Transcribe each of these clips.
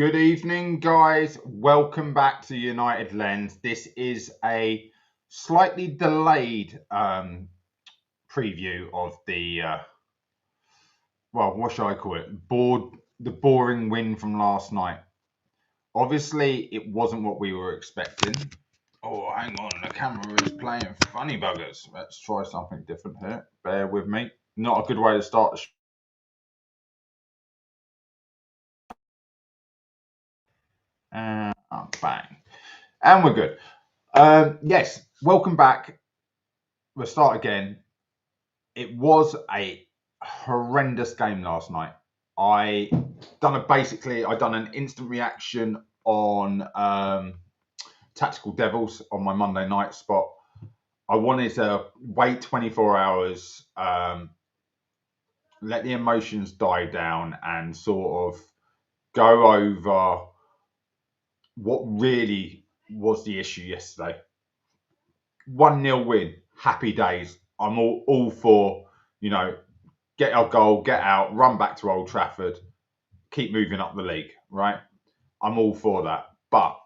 Good evening, guys. Welcome back to United Lens. This is a slightly delayed preview of the, what shall I call it? The boring win from last night. Obviously, it wasn't what we were expecting. Oh, hang on. The camera is playing funny buggers. Let's try something different here. Bear with me. Not a good way to start the show. Bang. And we're good. Yes, welcome back. We'll start again. It was a horrendous game last night. I done an instant reaction on Tactical Devils on my Monday night spot. I wanted to wait 24 hours, let the emotions die down, and sort of go over what really was the issue yesterday. 1-0 win, happy days. I'm all for, get our goal, get out, run back to Old Trafford, keep moving up the league, right? I'm all for that. But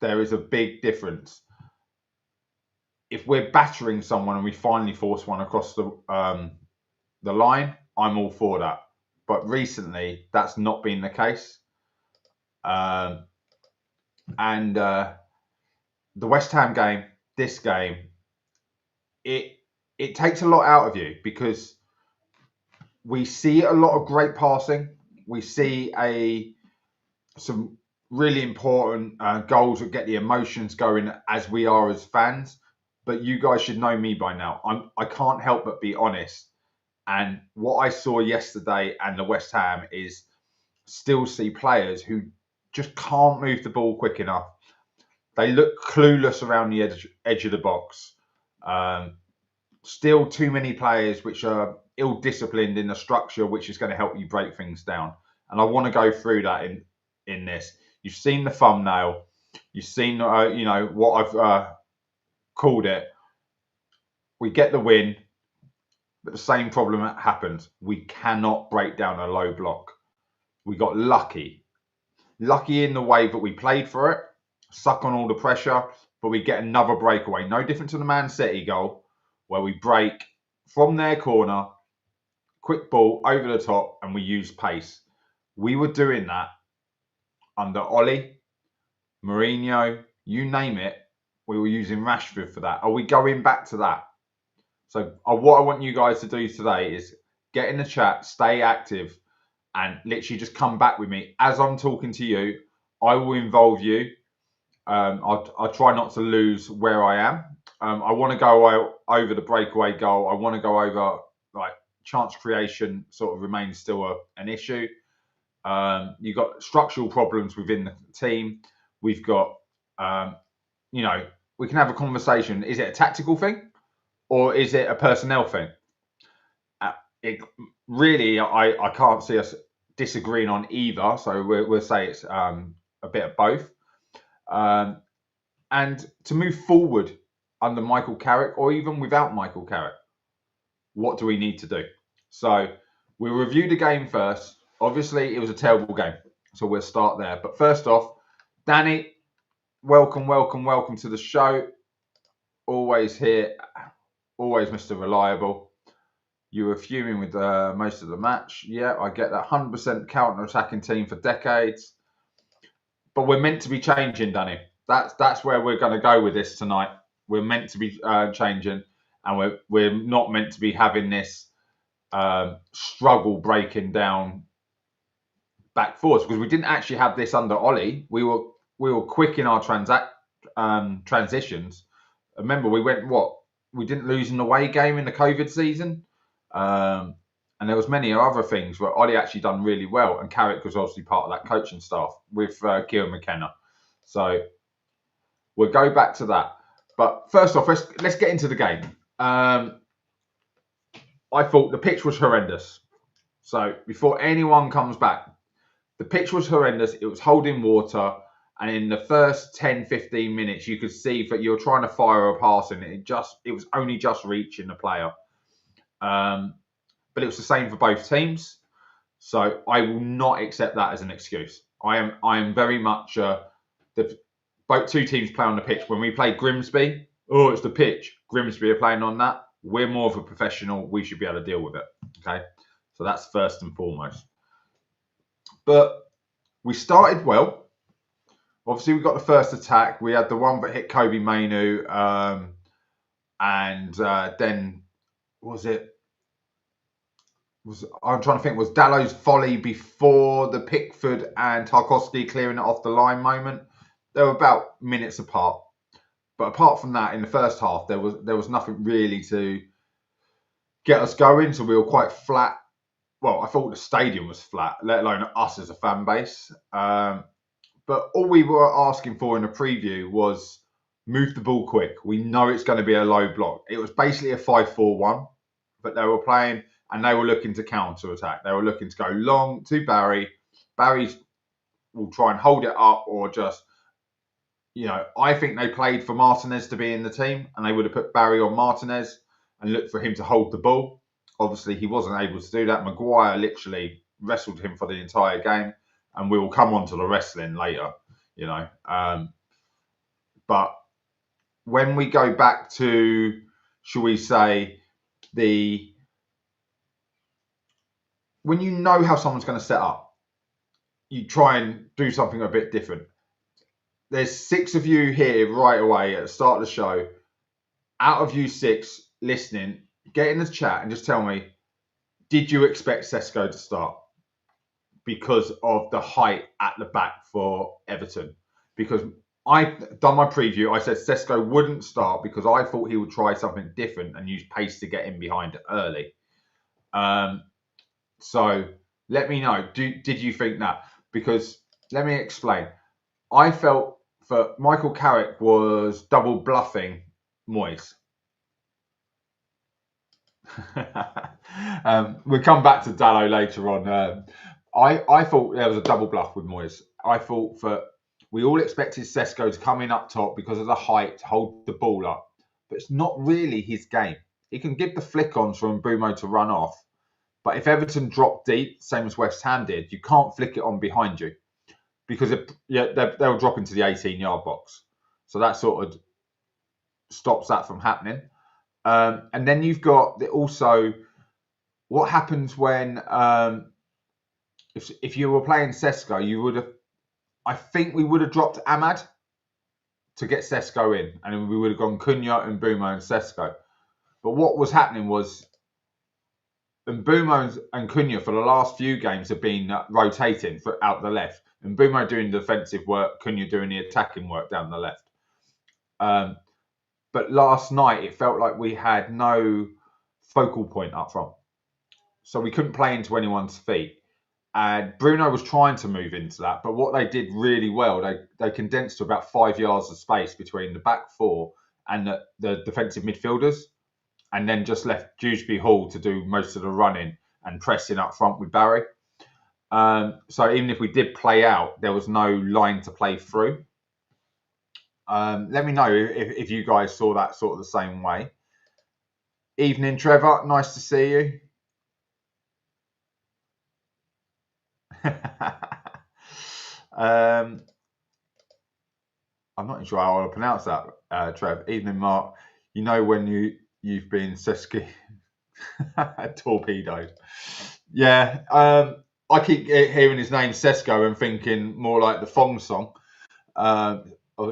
there is a big difference. If we're battering someone and we finally force one across the line, I'm all for that. But recently, that's not been the case. And the West Ham game, this game, it takes a lot out of you because we see a lot of great passing. We see some really important goals that get the emotions going as we are as fans. But you guys should know me by now. I can't help but be honest. And what I saw yesterday and the West Ham is still see players who just can't move the ball quick enough. They look clueless around the edge of the box. Still too many players which are ill-disciplined in the structure, which is going to help you break things down. And I want to go through that in this. You've seen the thumbnail. You've seen, what I've called it. We get the win, but the same problem happens. We cannot break down a low block. We got lucky in the way that we played for it, suck on all the pressure, but we get another breakaway. No different to the Man City goal, where we break from their corner, quick ball over the top, and we use pace. We were doing that under Ollie, Mourinho, you name it. We were using Rashford for that. Are we going back to that? So what I want you guys to do today is get in the chat, stay active, and literally just come back with me. As I'm talking to you, I will involve you. I'll try not to lose where I am. I want to go over the breakaway goal. I want to go over chance creation sort of remains still an issue. You've got structural problems within the team. We've got, we can have a conversation. Is it a tactical thing or is it a personnel thing? I can't see us disagreeing on either. So we'll say it's a bit of both. And to move forward under Michael Carrick or even without Michael Carrick, what do we need to do? So we'll review the game first. Obviously, it was a terrible game. So we'll start there. But first off, Danny, welcome to the show. Always here, always Mr. Reliable. You were fuming with most of the match. Yeah, I get that. 100% counter-attacking team for decades. But we're meant to be changing, Danny. That's where we're going to go with this tonight. We're meant to be changing, and we're not meant to be having this struggle breaking down back forwards because we didn't actually have this under Ollie. We were quick in our transitions. Remember, we didn't lose an away game in the COVID season, and there was many other things where Ollie actually done really well, and Carrick was obviously part of that coaching staff with Kieran McKenna. So we'll go back to that. But first off, let's get into the game. I thought the pitch was horrendous. So before anyone comes back, the pitch was horrendous. It was holding water. And in the first 10, 15 minutes, you could see that you were trying to fire a pass and it was only just reaching the player. But it was the same for both teams. So I will not accept that as an excuse. I am very much both two teams play on the pitch. When we play Grimsby, oh, it's the pitch. Grimsby are playing on that. We're more of a professional. We should be able to deal with it. Okay, so that's first and foremost. But we started well. Obviously, we got the first attack. We had the one that hit Kobe Mainu, and then was it? I'm trying to think. Was Dallow's volley before the Pickford and Tarkowski clearing it off the line moment? They were about minutes apart. But apart from that, in the first half, there was nothing really to get us going. So we were quite flat. Well, I thought the stadium was flat, let alone us as a fan base. But all we were asking for in the preview was move the ball quick. We know it's going to be a low block. It was basically a 5-4-1, but they were playing and they were looking to counter attack. They were looking to go long to Barry. Barry will try and hold it up or just, I think they played for Martinez to be in the team and they would have put Barry on Martinez and looked for him to hold the ball. Obviously, he wasn't able to do that. Maguire literally wrestled him for the entire game. And we will come on to the wrestling later, But when we go back to, shall we say, when you know how someone's going to set up, you try and do something a bit different. There's 6 of you here right away at the start of the show. Out of you 6 listening, get in the chat and just tell me, did you expect Sesko to start? Because of the height at the back for Everton. Because I've done my preview, I said Sesko wouldn't start because I thought he would try something different and use pace to get in behind it early. So let me know, did you think that? Because let me explain. I felt that Michael Carrick was double bluffing Moyes. We'll come back to Dallo later on. I thought there was a double bluff with Moyes. I thought that we all expected Sesko to come in up top because of the height, to hold the ball up. But it's not really his game. He can give the flick-ons for Mbeumo to run off. But if Everton drop deep, same as West Ham did, you can't flick it on behind you. Because they'll drop into the 18-yard box. So that sort of stops that from happening. And then you've got also what happens when... If you were playing Sesko, you would have. I think we would have dropped Ahmad to get Sesko in, and then we would have gone Cunha, Mbeumo, and Sesko. But what was happening was Mbeumo and Cunha for the last few games have been rotating out the left. Mbeumo doing the defensive work, Cunha doing the attacking work down the left. But last night it felt like we had no focal point up front, so we couldn't play into anyone's feet. And Bruno was trying to move into that, but what they did really well, they condensed to about 5 yards of space between the back 4 and the defensive midfielders, and then just left Dewsbury Hall to do most of the running and pressing up front with Barry. So even if we did play out, there was no line to play through. Let me know if you guys saw that sort of the same way. Evening, Trevor. Nice to see you. I'm not sure how I'll pronounce that, Trev. Evening, Mark. You know when you've been Sesko torpedoed. Yeah, I keep hearing his name Sesko and thinking more like the Thong song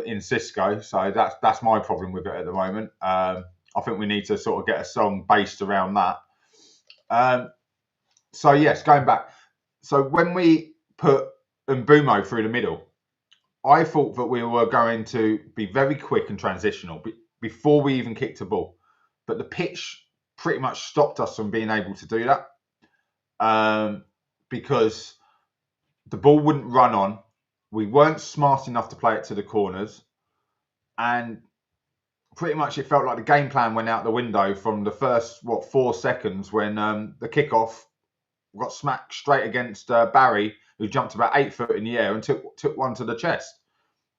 in Cisco. So that's my problem with it at the moment. I think we need to sort of get a song based around that. So yes, going back. So when we put Mbeumo through the middle, I thought that we were going to be very quick and transitional before we even kicked a ball. But the pitch pretty much stopped us from being able to do that because the ball wouldn't run on. We weren't smart enough to play it to the corners. And pretty much it felt like the game plan went out the window from the first, 4 seconds when the kickoff got smacked straight against Barry, who jumped about 8 foot in the air and took one to the chest.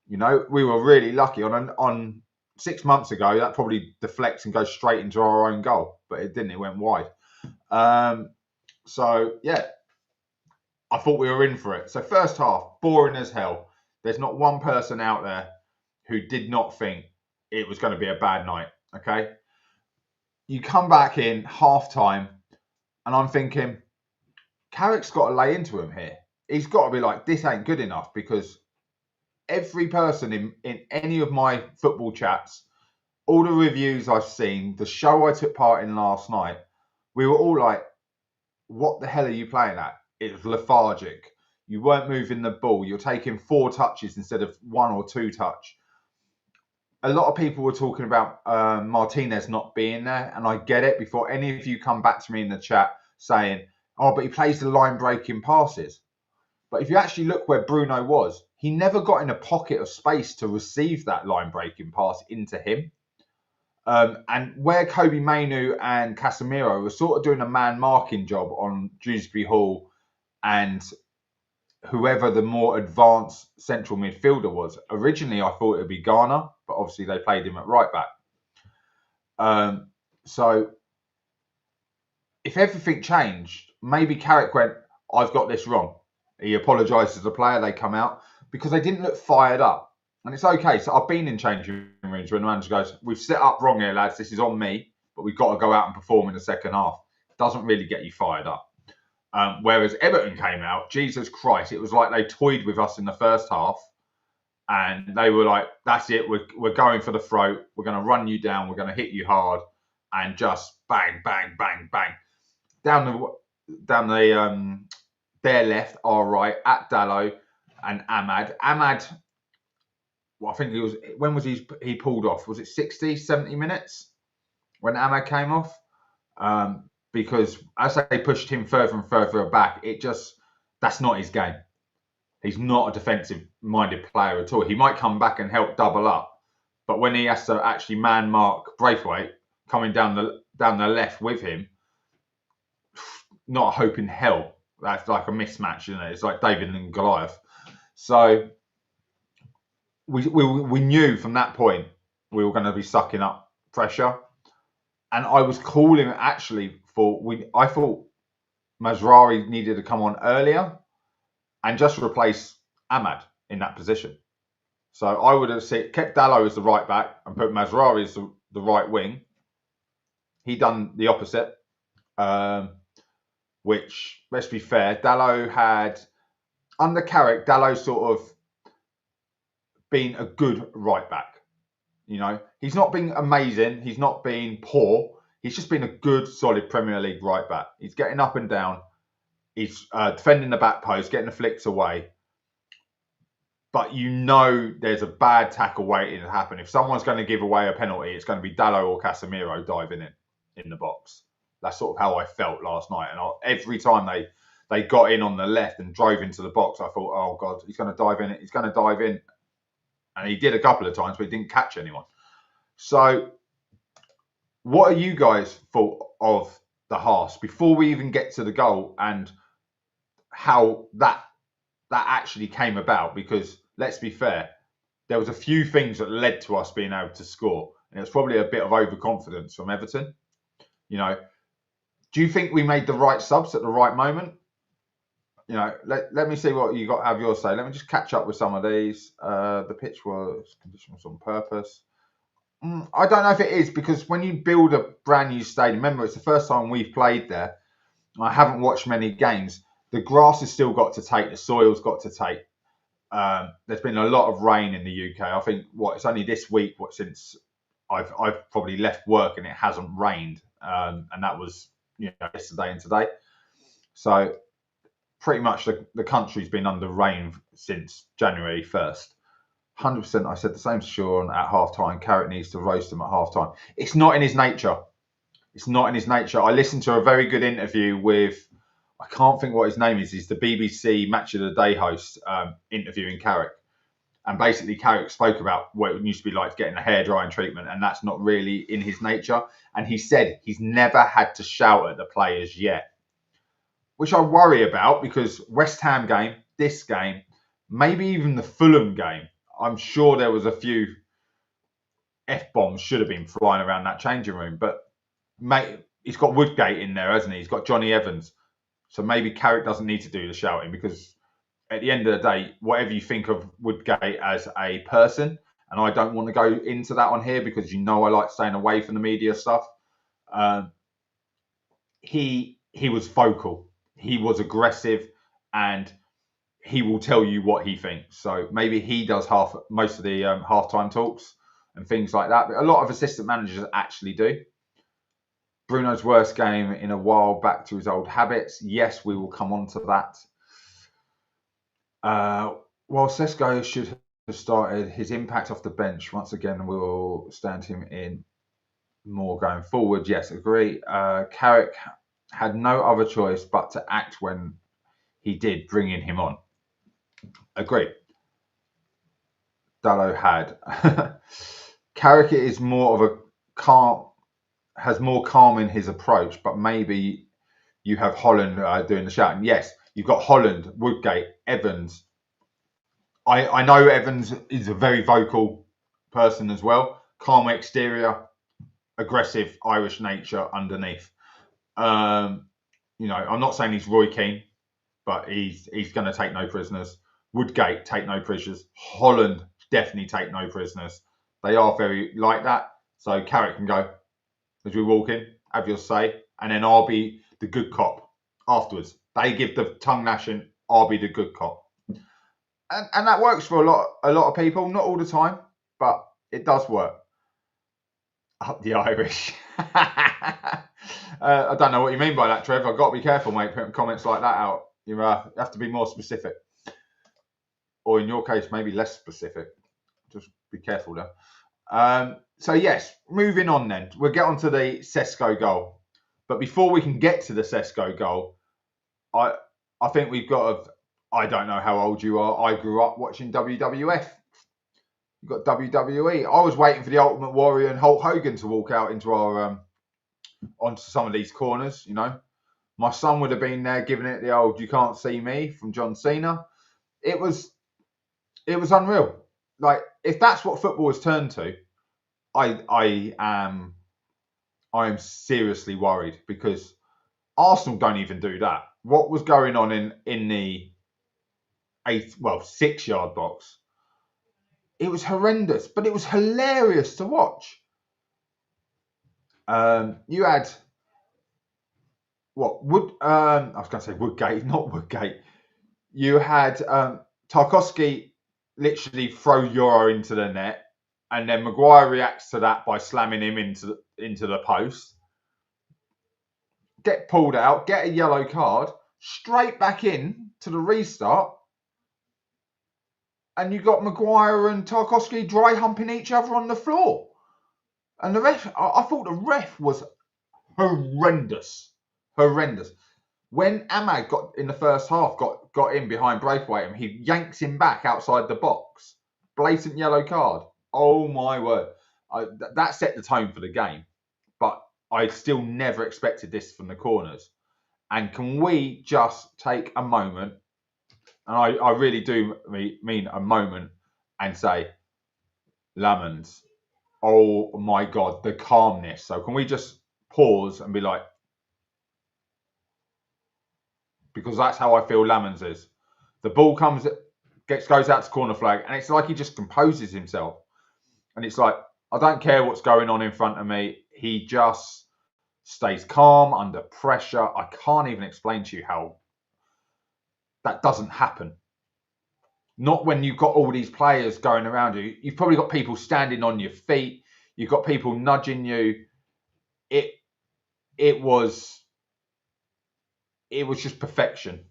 We were really lucky. On 6 months ago, that probably deflects and goes straight into our own goal, but it didn't. It went wide. So yeah, I thought we were in for it. So first half, boring as hell. There's not one person out there who did not think it was going to be a bad night. Okay. You come back in half time, and I'm thinking, Carrick's got to lay into him here. He's got to be like, this ain't good enough, because every person in any of my football chats, all the reviews I've seen, the show I took part in last night, we were all like, what the hell are you playing at? It was lethargic. You weren't moving the ball. You're taking 4 touches instead of 1 or 2 touch. A lot of people were talking about Martinez not being there, and I get it. Before any of you come back to me in the chat saying, oh, but he plays the line-breaking passes. But if you actually look where Bruno was, he never got in a pocket of space to receive that line-breaking pass into him. And where Kobe Mainu and Casemiro were sort of doing a man-marking job on Dewsbury Hall and whoever the more advanced central midfielder was. Originally, I thought it would be Garner, but obviously they played him at right back. So if everything changed, maybe Carrick went, I've got this wrong. He apologised to the player, they come out, because they didn't look fired up. And it's okay. So I've been in changing rooms when the manager goes, we've set up wrong here, lads. This is on me, but we've got to go out and perform in the second half. It doesn't really get you fired up. Whereas Everton came out, Jesus Christ, it was like they toyed with us in the first half, and they were like, that's it, we're going for the throat, we're going to run you down, we're going to hit you hard, and just bang, bang, bang, bang. Down the their left, our right, at Dalot and Ahmad. Ahmad, well, I think he was, when was he pulled off? Was it 60, 70 minutes when Ahmad came off? Because as they pushed him further and further back, that's not his game. He's not a defensive-minded player at all. He might come back and help double up, but when he has to actually man-mark Braithwaite coming down the left with him, not a hope in hell. That's like a mismatch, isn't it? It's like David and Goliath. So we knew from that point we were going to be sucking up pressure. And I was calling actually I thought Mazraoui needed to come on earlier and just replace Ahmad in that position. So I would have kept Dalot as the right back and put Mazraoui as the right wing. He done the opposite, which, let's be fair, Dalot had, under Carrick, Dalot sort of been a good right back. You know, he's not been amazing. He's not been poor. He's just been a good, solid Premier League right back. He's getting up and down. He's defending the back post, getting the flicks away. But you know there's a bad tackle waiting to happen. If someone's going to give away a penalty, it's going to be Dalot or Casemiro diving in the box. That's sort of how I felt last night. And every time they got in on the left and drove into the box, I thought, oh, God, he's going to dive in. He's going to dive in. And he did a couple of times, but he didn't catch anyone. So what are you guys thought of the halves before we even get to the goal and how that actually came about? Because let's be fair, there was a few things that led to us being able to score. And it was probably a bit of overconfidence from Everton. You know, do you think we made the right subs at the right moment? You know, let me see what you got to have your say. Let me just catch up with some of these. The pitch condition was on purpose. I don't know if it is, because when you build a brand new stadium, remember, it's the first time we've played there. I haven't watched many games. The grass has still got to take. The soil's got to take. There's been a lot of rain in the UK. I think it's only this week since I've probably left work and it hasn't rained, and that was yesterday and today. So pretty much the country's been under rain since January 1st. 100%. I said the same to Sean at half-time. Carrick needs to roast him at half-time. It's not in his nature. It's not in his nature. I listened to a very good interview with, I can't think what his name is. He's the BBC Match of the Day host interviewing Carrick. And basically Carrick spoke about what it used to be like getting a hairdrying treatment, and that's not really in his nature. And he said he's never had to shout at the players yet, which I worry about, because West Ham game, this game, maybe even the Fulham game, I'm sure there was a few F-bombs should have been flying around that changing room. But mate, he's got Woodgate in there, hasn't he? He's got Johnny Evans. So maybe Carrick doesn't need to do the shouting, because at the end of the day, whatever you think of Woodgate as a person, and I don't want to go into that on here because I like staying away from the media stuff. He was vocal, he was aggressive, and he will tell you what he thinks. So maybe he does most of the halftime talks and things like that. But a lot of assistant managers actually do. Bruno's worst game in a while, back to his old habits. Yes, we will come on to that. While Sesko should have started, his impact off the bench once again will stand him in more going forward. Yes, agree. Carrick had no other choice but to act when he did, bringing him on. Agree. Dallo had. Carrick is more of a calm, has more calm in his approach, but maybe you have Holland doing the shouting. Yes, you've got Holland, Woodgate, Evans. I know Evans is a very vocal person as well. Calm exterior, aggressive Irish nature underneath. I'm not saying he's Roy Keane, but he's going to take no prisoners. Woodgate, take no prisoners. Holland, definitely take no prisoners. They are very like that. So Carrick can go, as we walk in, have your say, and then I'll be the good cop afterwards. They give the tongue lashing, I'll be the good cop. And that works for a lot of people, not all the time, but it does work. Up the Irish. I don't know what you mean by that, Trev. I've got to be careful, mate, putting comments like that out. You have to be more specific. Or in your case, maybe less specific. Just be careful there. So yes, moving on then. We'll get on to the Sesko goal. But before we can get to the Sesko goal, I think we've got to... I don't know how old you are. I grew up watching WWF. You've got WWE. I was waiting for the Ultimate Warrior and Hulk Hogan to walk out into our onto some of these corners. My son would have been there giving it the old "You Can't See Me" from John Cena. It was unreal. Like, if that's what football has turned to, I am seriously worried, because Arsenal don't even do that. What was going on in the 6-yard box? It was horrendous, but it was hilarious to watch. You had I was going to say Woodgate, not Woodgate. You had Tarkowski literally throw Euro into the net, and then Maguire reacts to that by slamming him into the post. Get pulled out, get a yellow card, straight back in to the restart, and you got Maguire and Tarkowski dry humping each other on the floor. And the ref, I thought the ref was horrendous. When Ahmad got in the first half, got in behind breakaway, and he yanks him back outside the box. Blatant yellow card. Oh my word. That set the tone for the game. But I still never expected this from the corners. And can we just take a moment, and I really do mean a moment, and say, Lamans, oh my God, the calmness. So can we just pause and be like, because that's how I feel Lamans is. The ball goes out to corner flag, and it's like he just composes himself. And it's like, I don't care what's going on in front of me. He just stays calm under pressure. I can't even explain to you how that doesn't happen. Not when you've got all these players going around you. You've probably got people standing on your feet. You've got people nudging you. It was just perfection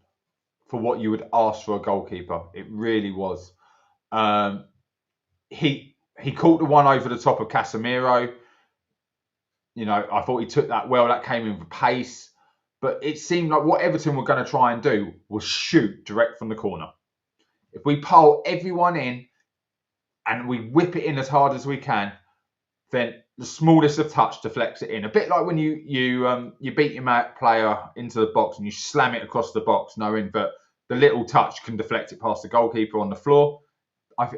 for what you would ask for a goalkeeper. It really was. He caught the one over the top of Casemiro. I thought he took that well. That came in with pace. But it seemed like what Everton were going to try and do was shoot direct from the corner. If we pile everyone in and we whip it in as hard as we can, then the smallest of touch deflects it in. A bit like when you beat your player into the box and you slam it across the box, knowing that the little touch can deflect it past the goalkeeper on the floor.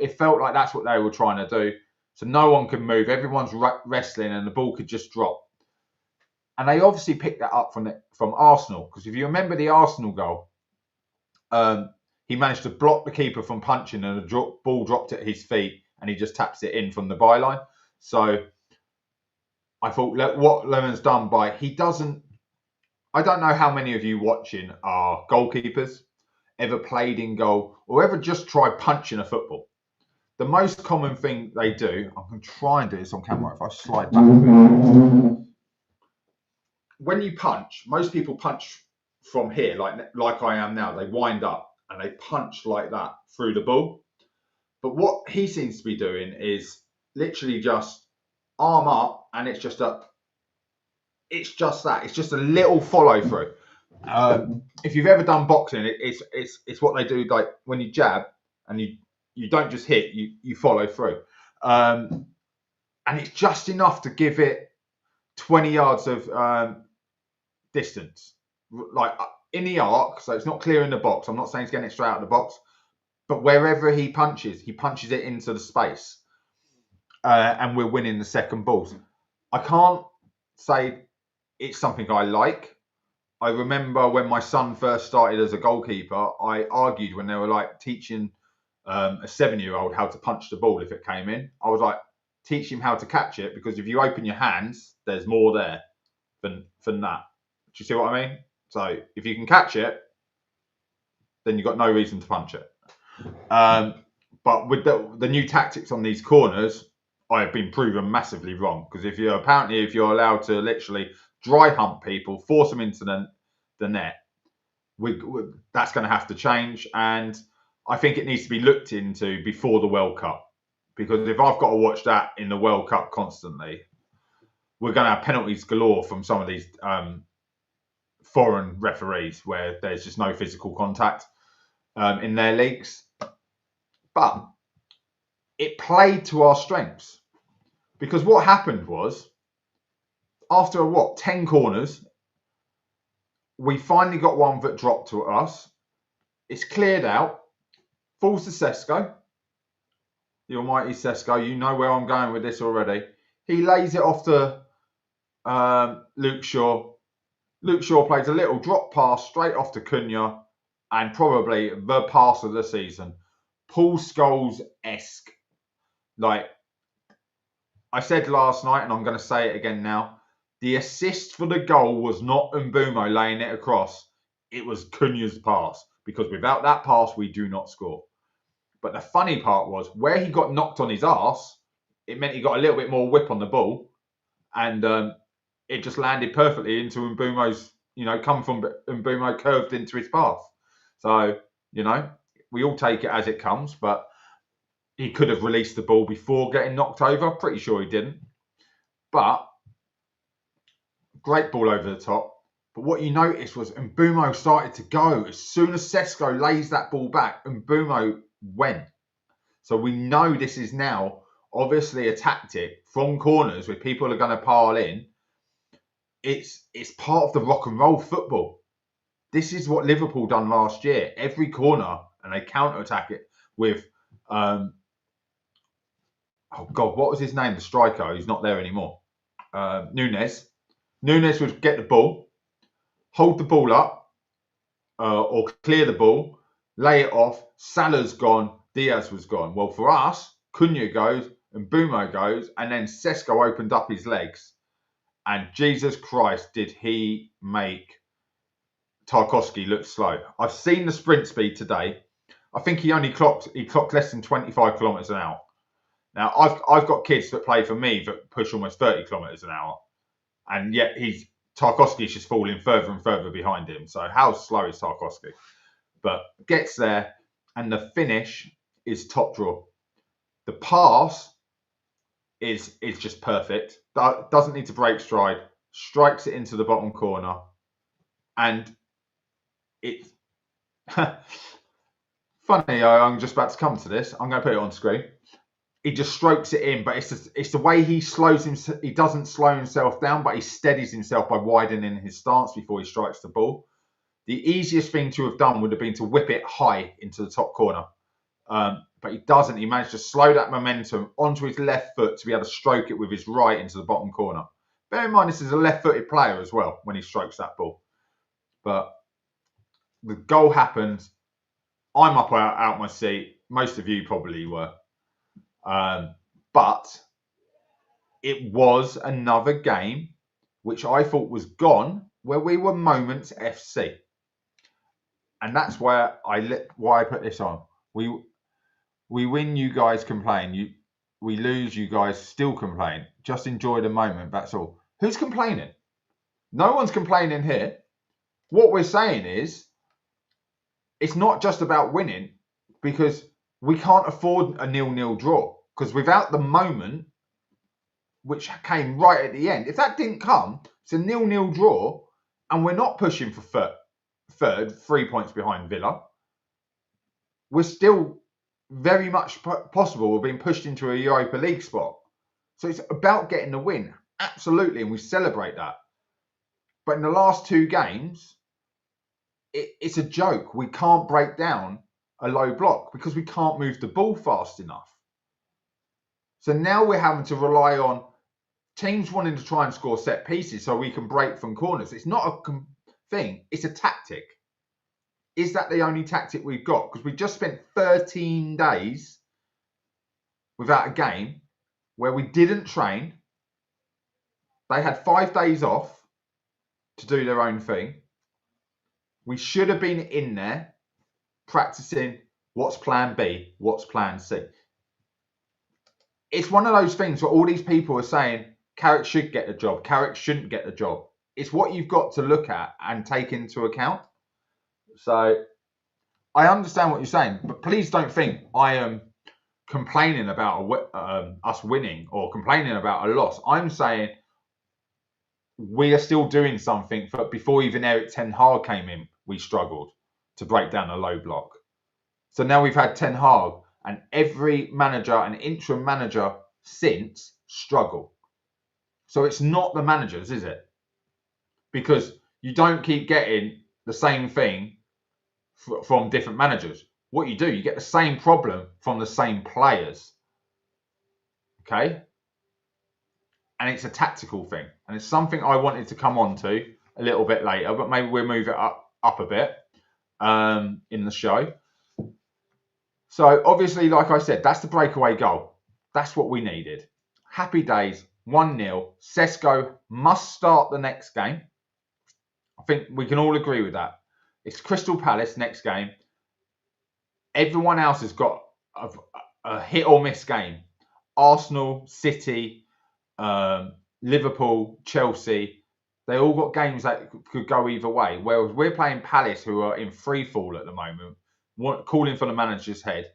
It felt like that's what they were trying to do. So no one could move. Everyone's wrestling and the ball could just drop. And they obviously picked that up from Arsenal, because if you remember the Arsenal goal, he managed to block the keeper from punching, and the ball dropped at his feet, and he just taps it in from the byline. So I thought, what Lemon's done I don't know how many of you watching are goalkeepers, ever played in goal, or ever just tried punching a football. The most common thing they do, I'm going to try and do this on camera if I slide back a bit. When you punch, most people punch from here, like I am now. They wind up and they punch like that through the ball. But what he seems to be doing is literally just arm up, and it's just that. It's just a little follow through. If you've ever done boxing, it's what they do. Like when you jab and you don't just hit, you follow through, and it's just enough to give it 20 yards of distance, like in the arc, so it's not clearing the box. I'm not saying he's getting it straight out of the box, but wherever he punches it into the space, and we're winning the second balls. I can't say it's something I like. I remember when my son first started as a goalkeeper, I argued when they were like teaching a 7-year-old how to punch the ball if it came in. I was like, teach him how to catch it, because if you open your hands, there's more there than that. Do you see what I mean? So if you can catch it, then you've got no reason to punch it. But with the new tactics on these corners, I have been proven massively wrong, because if you're allowed to literally dry hump people, force them into the net, that's going to have to change. And I think it needs to be looked into before the World Cup, because if I've got to watch that in the World Cup constantly, we're going to have penalties galore from some of these foreign referees where there's just no physical contact in their leagues. But it played to our strengths, because what happened was, after 10 corners, we finally got one that dropped to us. It's cleared out, falls to Sesko, the almighty Sesko. You know where I'm going with this already. He lays it off to Luke Shaw. Luke Shaw plays a little drop pass straight off to Cunha, and probably the pass of the season. Paul Scholes-esque. Like I said last night, and I'm going to say it again now, the assist for the goal was not Mbeumo laying it across. It was Cunha's pass, because without that pass, we do not score. But the funny part was, where he got knocked on his arse, it meant he got a little bit more whip on the ball, and it just landed perfectly into Mbeumo's, come from Mbeumo curved into his path. So, we all take it as it comes, but he could have released the ball before getting knocked over. Pretty sure he didn't. But great ball over the top. But what you noticed was Mbeumo started to go. As soon as Sesko lays that ball back, Mbeumo went. So we know this is now obviously a tactic from corners where people are going to pile in. It's part of the rock and roll football. This is what Liverpool done last year. Every corner, and they counter-attack it with, oh God, what was his name? The striker. He's not there anymore. Nunes. Nunes would get the ball, hold the ball up, or clear the ball, lay it off. Salah's gone. Diaz was gone. Well, for us, Cunha goes and Mbeumo goes, and then Sesko opened up his legs. And Jesus Christ, did he make Tarkowski look slow. I've seen the sprint speed today. I think he clocked less than 25 kilometres an hour. Now, I've got kids that play for me that push almost 30 kilometres an hour. And yet Tarkowski's just falling further and further behind him. So how slow is Tarkowski? But gets there, and the finish is top draw. The pass is just perfect. Doesn't need to break stride. Strikes it into the bottom corner. And it's funny, I'm just about to come to this. I'm going to put it on screen. He just strokes it in, but it's the way he slows himself. He doesn't slow himself down, but he steadies himself by widening his stance before he strikes the ball. The easiest thing to have done would have been to whip it high into the top corner. But he doesn't. He managed to slow that momentum onto his left foot to be able to stroke it with his right into the bottom corner. Bear in mind, this is a left-footed player as well when he strokes that ball. But the goal happens. I'm up out my seat. Most of you probably were. But it was another game which I thought was gone, where we were Moments FC. And that's why I put this on. We win, you guys complain. We lose, you guys still complain. Just enjoy the moment, that's all. Who's complaining? No one's complaining here. What we're saying is, it's not just about winning, because we can't afford a 0-0 draw. Because without the moment, which came right at the end, if that didn't come, it's a 0-0 draw, and we're not pushing for third, 3 points behind Villa. We're still very much possible of being pushed into a Europa League spot. So it's about getting the win, absolutely, and we celebrate that. But in the last 2 games, it's a joke. We can't break down a low block because we can't move the ball fast enough. So now we're having to rely on teams wanting to try and score set pieces so we can break from corners. It's not a thing, it's a tactic. Is that the only tactic we've got? Because we just spent 13 days without a game where we didn't train. They had 5 days off to do their own thing. We should have been in there practicing what's plan B, what's plan C. It's one of those things where all these people are saying Carrick should get the job, Carrick shouldn't get the job. It's what you've got to look at and take into account. So I understand what you're saying, but please don't think I am complaining about us winning or complaining about a loss. I'm saying we are still doing something. Before even Erik Ten Hag came in, we struggled to break down a low block. So now we've had Ten Hag, and every manager and interim manager since struggle. So it's not the managers, is it? Because you don't keep getting the same thing from different managers. What you do, you get the same problem from the same players. Okay? And it's a tactical thing. And it's something I wanted to come on to a little bit later, but maybe we'll move it up a bit in the show. So obviously, like I said, that's the breakaway goal. That's what we needed. Happy days, 1-0. Sesko must start the next game. I think we can all agree with that. It's Crystal Palace next game. Everyone else has got a hit or miss game. Arsenal, City, Liverpool, Chelsea, they all got games that could go either way. Whereas we're playing Palace, who are in free fall at the moment, calling for the manager's head.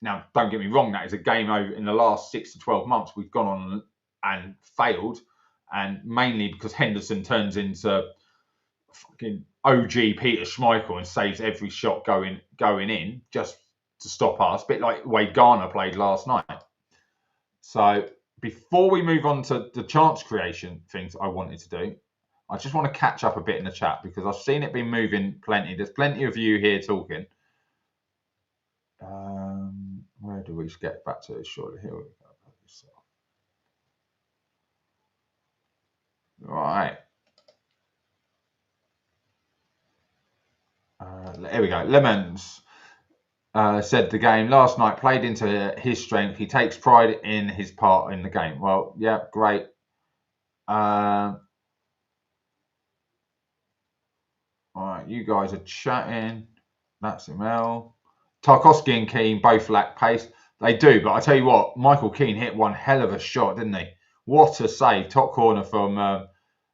Now, don't get me wrong, that is a game over in the last 6 to 12 months we've gone on and failed, and mainly because Henderson turns into fucking OG Peter Schmeichel and saves every shot going in just to stop us, a bit like the way Garner played last night. So before we move on to the chance creation things I wanted to do, I just want to catch up a bit in the chat because I've seen it been moving plenty. There's plenty of you here talking. Where do we get back to? Surely here we go. Right. Here we go. Lemons said the game last night played into his strength. He takes pride in his part in the game. Well, yeah, great. All right, you guys are chatting. That's Emil. Tarkowski and Keane both lack pace. They do, but I tell you what, Michael Keane hit one hell of a shot, didn't he? What a save. Top corner from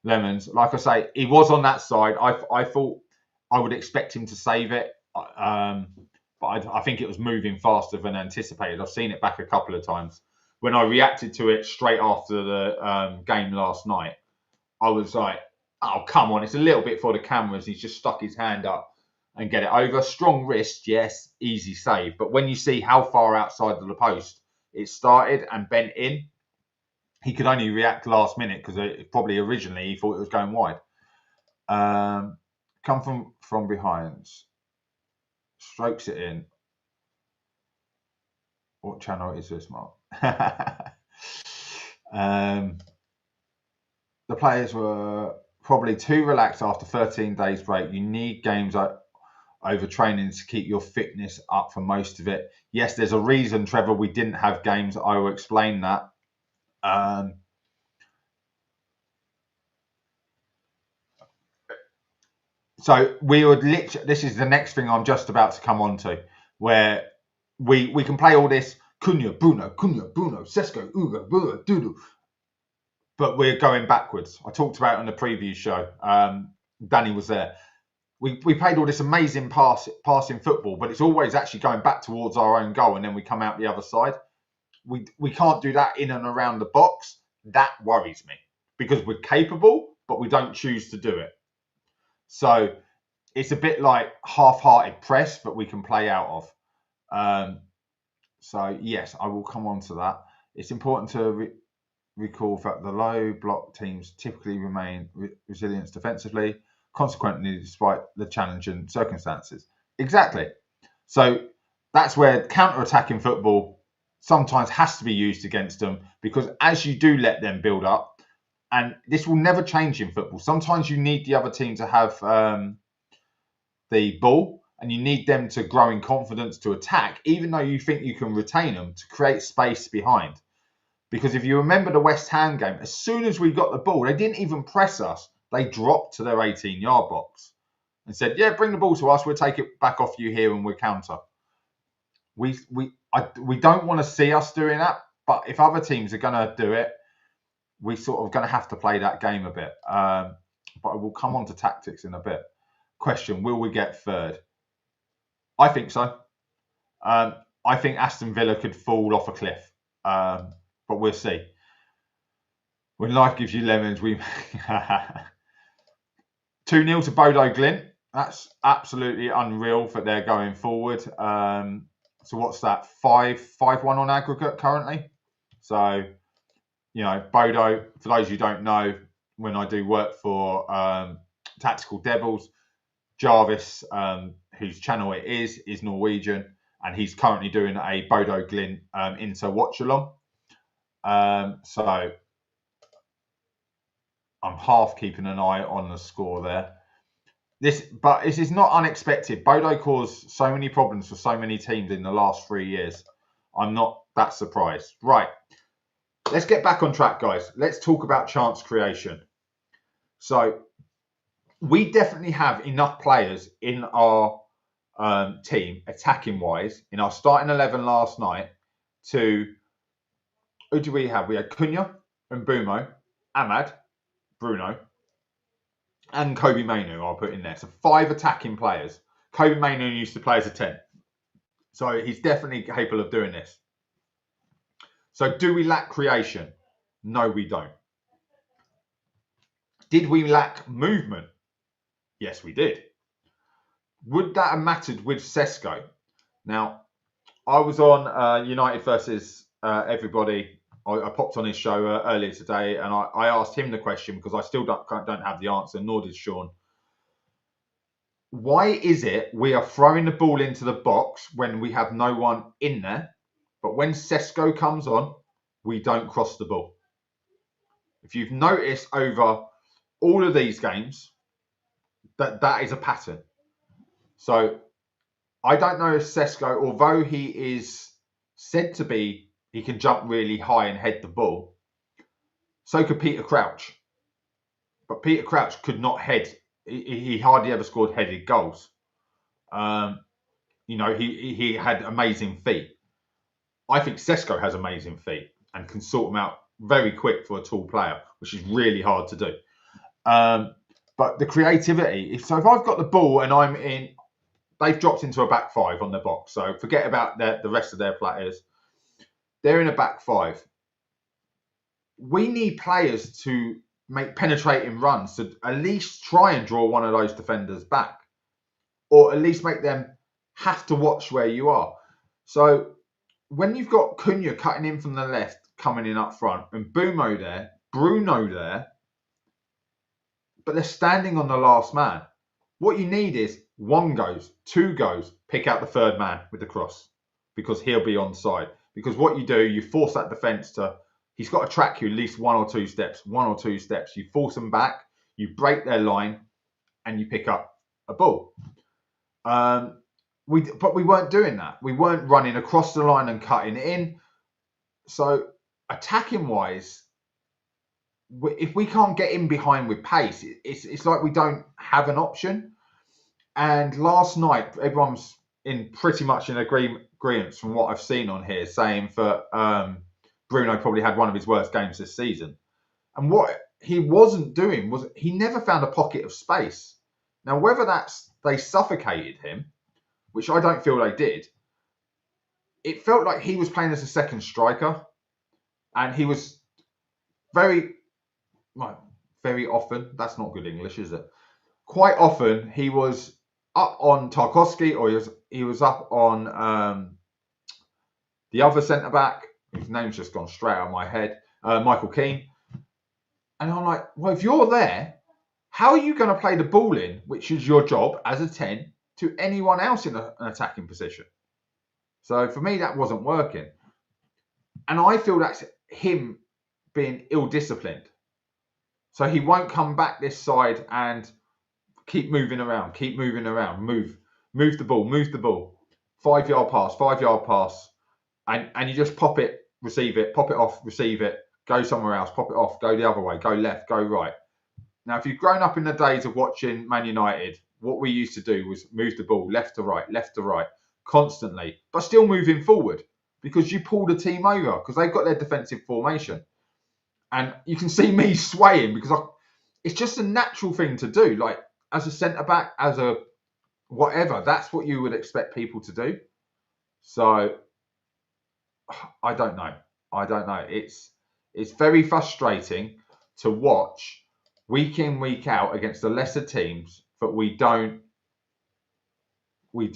Lemons. Like I say, he was on that side. I thought I would expect him to save it. But I think it was moving faster than anticipated. I've seen it back a couple of times. When I reacted to it straight after the game last night, I was like, oh, come on. It's a little bit for the cameras. He's just stuck his hand up and get it over. Strong wrist, yes, easy save. But when you see how far outside of the post it started and bent in, he could only react last minute because probably originally he thought it was going wide. Come from behind. Strokes it in. What channel is this, Mark? the players were probably too relaxed after 13 days break. You need games over training to keep your fitness up for most of it. Yes, there's a reason, Trevor, we didn't have games. I will explain that. So we would literally, this is the next thing I'm just about to come on to, where we can play all this Cunha, Bruno, Sesko, Ugo, Bruno, Dudu, but we're going backwards. I talked about it on the preview show. Danny was there. We played all this amazing passing football, but it's always actually going back towards our own goal, and then we come out the other side. We can't do that in and around the box. That worries me because we're capable, but we don't choose to do it. So it's a bit like half-hearted press, but we can play out of. So yes, I will come on to that. It's important to recall that the low block teams typically remain resilient defensively, consequently, despite the challenging circumstances. Exactly. So that's where counter-attacking football sometimes has to be used against them, because as you do let them build up, and this will never change in football, sometimes you need the other team to have the ball, and you need them to grow in confidence to attack, even though you think you can retain them, to create space behind. Because if you remember the West Ham game, as soon as we got the ball, they didn't even press us. They dropped to their 18-yard box and said, yeah, bring the ball to us. We'll take it back off you here and we'll counter. We don't want to see us doing that, but if other teams are going to do it, we're sort of going to have to play that game a bit. But we'll come on to tactics in a bit. Question, will we get third? I think so. I think Aston Villa could fall off a cliff, but we'll see. When life gives you lemons, we 2-0 to Bodo Glint. That's absolutely unreal that they're going forward. So what's that? 5-1 on aggregate currently. So, you know, Bodo, for those who don't know, when I do work for Tactical Devils, Jarvis, whose channel it is Norwegian, and he's currently doing a Bodo Glint Inter watch along. So I'm half keeping an eye on the score there. This is not unexpected. Bodo caused so many problems for so many teams in the last 3 years. I'm not that surprised. Right, let's get back on track, guys. Let's talk about chance creation. So we definitely have enough players in our team, attacking wise, in our starting 11 last night to, who do we have? We had Cunha and Bumo, Ahmad, Bruno, and Kobe Mainu I'll put in there. So 5 attacking players. Kobe Mainu used to play as a 10. So he's definitely capable of doing this. So do we lack creation? No, we don't. Did we lack movement? Yes, we did. Would that have mattered with Sesko? Now, I was on United versus everybody. I popped on his show earlier today, and I asked him the question because I still don't have the answer, nor did Sean. Why is it we are throwing the ball into the box when we have no one in there, but when Sesko comes on, we don't cross the ball? If you've noticed over all of these games, that is a pattern. So I don't know if Sesko, although he is said to be, he can jump really high and head the ball, so could Peter Crouch. But Peter Crouch could not head. He hardly ever scored headed goals. You know, he had amazing feet. I think Sesko has amazing feet and can sort them out very quick for a tall player, which is really hard to do. But the creativity, if I've got the ball and I'm in, they've dropped into a back 5 on their box. So forget about the rest of their players. They're in a back 5. We need players to make penetrating runs to at least try and draw one of those defenders back, or at least make them have to watch where you are. So when you've got Cunha cutting in from the left, coming in up front, and Bumo there, Bruno there, but they're standing on the last man, what you need is 1 goes, 2 goes, pick out the 3rd man with the cross, because he'll be onside. Because what you do, you force that defence to he's got to track you at least 1 or 2 steps. You force them back, you break their line, and you pick up a ball. But we weren't doing that. We weren't running across the line and cutting it in. So attacking wise, if we can't get in behind with pace, it's like we don't have an option. And last night, everyone's pretty much in agreement from what I've seen on here, saying that Bruno probably had one of his worst games this season. And what he wasn't doing was he never found a pocket of space. Now, whether that's they suffocated him, which I don't feel they did, it felt like he was playing as a second striker, and he was very often, that's not good English, is it? Quite often he was up on Tarkowski, or he was up on the other centre back, whose name's just gone straight out of my head, Michael Keane. And I'm like, well, if you're there, how are you going to play the ball in, which is your job as a 10, to anyone else in an attacking position? So for me, that wasn't working. And I feel that's him being ill-disciplined. So he won't come back this side and keep moving around, move the ball. 5-yard pass. And you just pop it, receive it, pop it off, receive it, go somewhere else, pop it off, go the other way, go left, go right. Now, if you've grown up in the days of watching Man United, what we used to do was move the ball left to right, constantly, but still moving forward, because you pull the team over, because they've got their defensive formation. And you can see me swaying, because it's just a natural thing to do. Like, as a centre-back, as a whatever, that's what you would expect people to do. So, I don't know. It's very frustrating to watch week in, week out against the lesser teams, but we don't have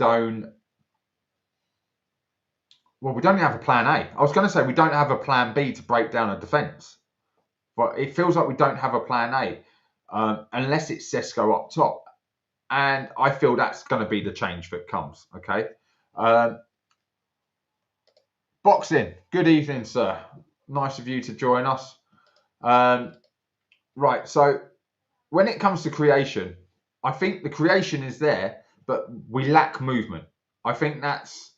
a plan A. I was going to say we don't have a plan B to break down a defence, but it feels like we don't have a plan A unless it's Sesko up top. And I feel that's going to be the change that comes, okay? Boxing, good evening, sir. Nice of you to join us. Right, so when it comes to creation, I think the creation is there, but we lack movement. I think that's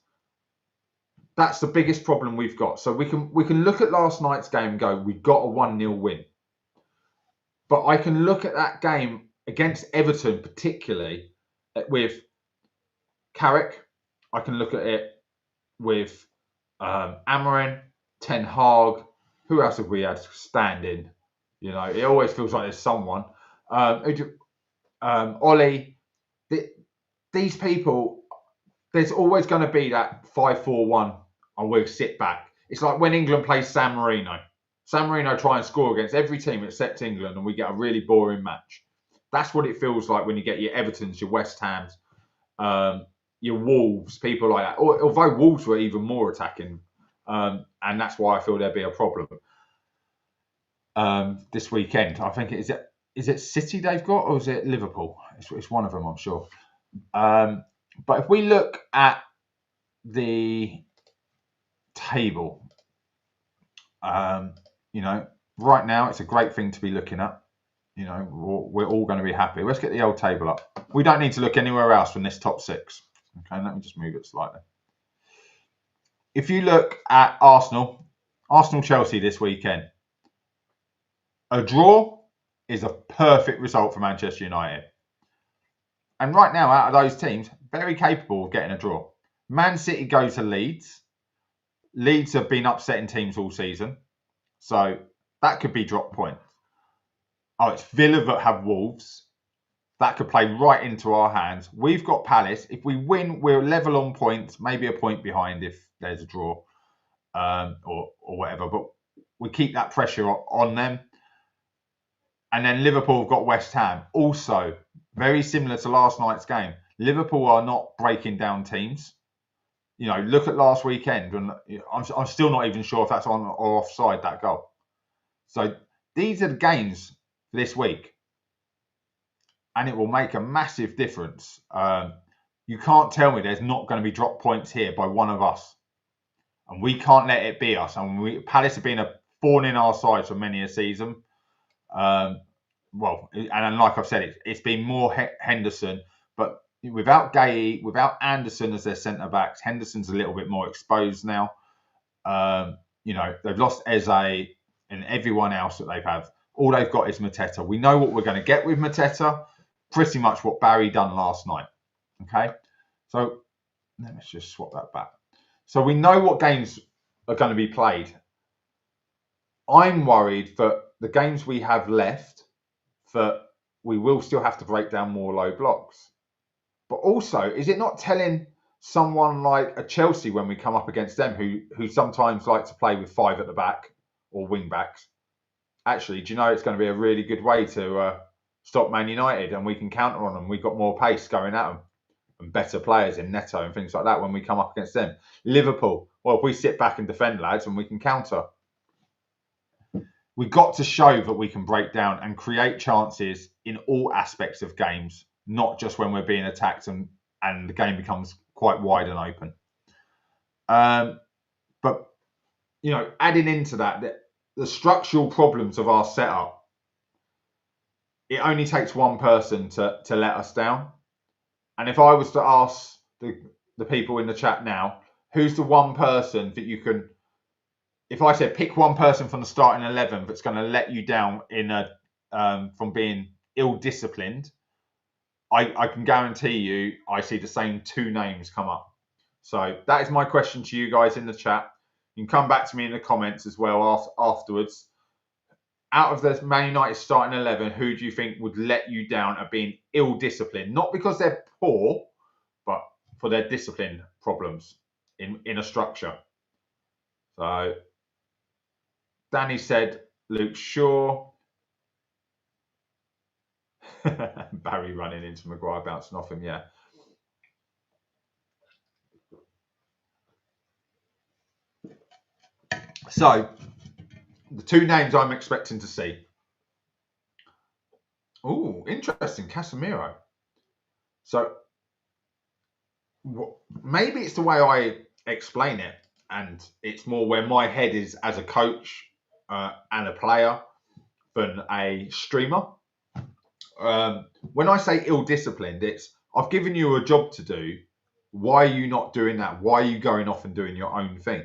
the biggest problem we've got. So we can look at last night's game and go, we got a 1-0 win. But I can look at that game against Everton, particularly with Carrick. I can look at it with Amorim, Ten Hag. Who else have we had standing? You know, it always feels like there's someone. Ollie. These people, there's always going to be that 5-4-1 and we'll sit back. It's like when England plays San Marino. San Marino try and score against every team except England, and we get a really boring match. That's what it feels like when you get your Evertons, your West Hams, your Wolves, people like that. Although Wolves were even more attacking, and that's why I feel there'd be a problem this weekend. I think is it City they've got, or is it Liverpool? It's one of them, I'm sure. But if we look at the table, you know, right now it's a great thing to be looking at. You know, we're all going to be happy. Let's get the old table up. We don't need to look anywhere else from this top 6. Okay, let me just move it slightly. If you look at Arsenal-Chelsea this weekend, a draw is a perfect result for Manchester United. And right now, out of those teams, very capable of getting a draw. Man City go to Leeds. Leeds have been upsetting teams all season. So that could be drop points. Oh, it's Villa that have Wolves. That could play right into our hands. We've got Palace. If we win, we're level on points, maybe a point behind if there's a draw or whatever. But we keep that pressure on them. And then Liverpool have got West Ham. Also, very similar to last night's game. Liverpool are not breaking down teams. You know, look at last weekend. And I'm still not even sure if that's on or offside, that goal. So these are the games this week. And it will make a massive difference. You can't tell me there's not going to be drop points here by one of us. And we can't let it be us. And Palace have been a thorn in our sides for many a season. Well, and like I've said, it's been more Henderson, but without Gay, without Anderson as their centre backs, Henderson's a little bit more exposed now. You know, they've lost Eze and everyone else that they've had. All they've got is Mateta. We know what we're going to get with Mateta. Pretty much what Barry done last night. Okay, so let's just swap that back. So we know what games are going to be played. I'm worried for the games we have left that we will still have to break down more low blocks. But also, is it not telling someone like a Chelsea when we come up against them, who sometimes like to play with 5 at the back or wing backs? Actually, do you know it's going to be a really good way to stop Man United, and we can counter on them. We've got more pace going at them and better players in Neto and things like that when we come up against them. Liverpool, well, if we sit back and defend, lads, and we can counter. We've got to show that we can break down and create chances in all aspects of games, not just when we're being attacked and the game becomes quite wide and open. But, you know, adding into that, the structural problems of our setup, it only takes one person to let us down. And if I was to ask the people in the chat now, who's the one person that you can, if I said pick one person from the starting 11 that's going to let you down in from being ill-disciplined, I can guarantee you I see the same 2 names come up. So that is my question to you guys in the chat. You can come back to me in the comments as well afterwards. Out of the Man United starting 11, who do you think would let you down at being ill-disciplined? Not because they're poor, but for their discipline problems in a structure. So Danny said Luke Shaw. Barry running into Maguire, bouncing off him, yeah. So, the 2 names I'm expecting to see. Oh, interesting, Casemiro. So, maybe it's the way I explain it, and it's more where my head is as a coach and a player than a streamer. When I say ill-disciplined, it's I've given you a job to do. Why are you not doing that? Why are you going off and doing your own thing?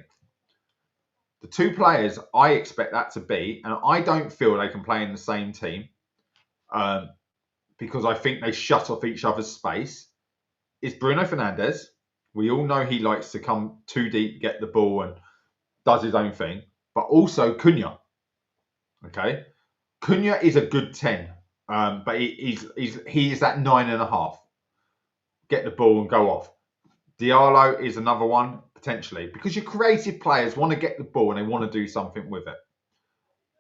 The 2 players I expect that to be, and I don't feel they can play in the same team because I think they shut off each other's space, is Bruno Fernandes. We all know he likes to come too deep, get the ball and does his own thing. But also Cunha. Okay? Cunha is a good 10, but he is that 9.5. Get the ball and go off. Diallo is another one, potentially, because your creative players want to get the ball and they want to do something with it.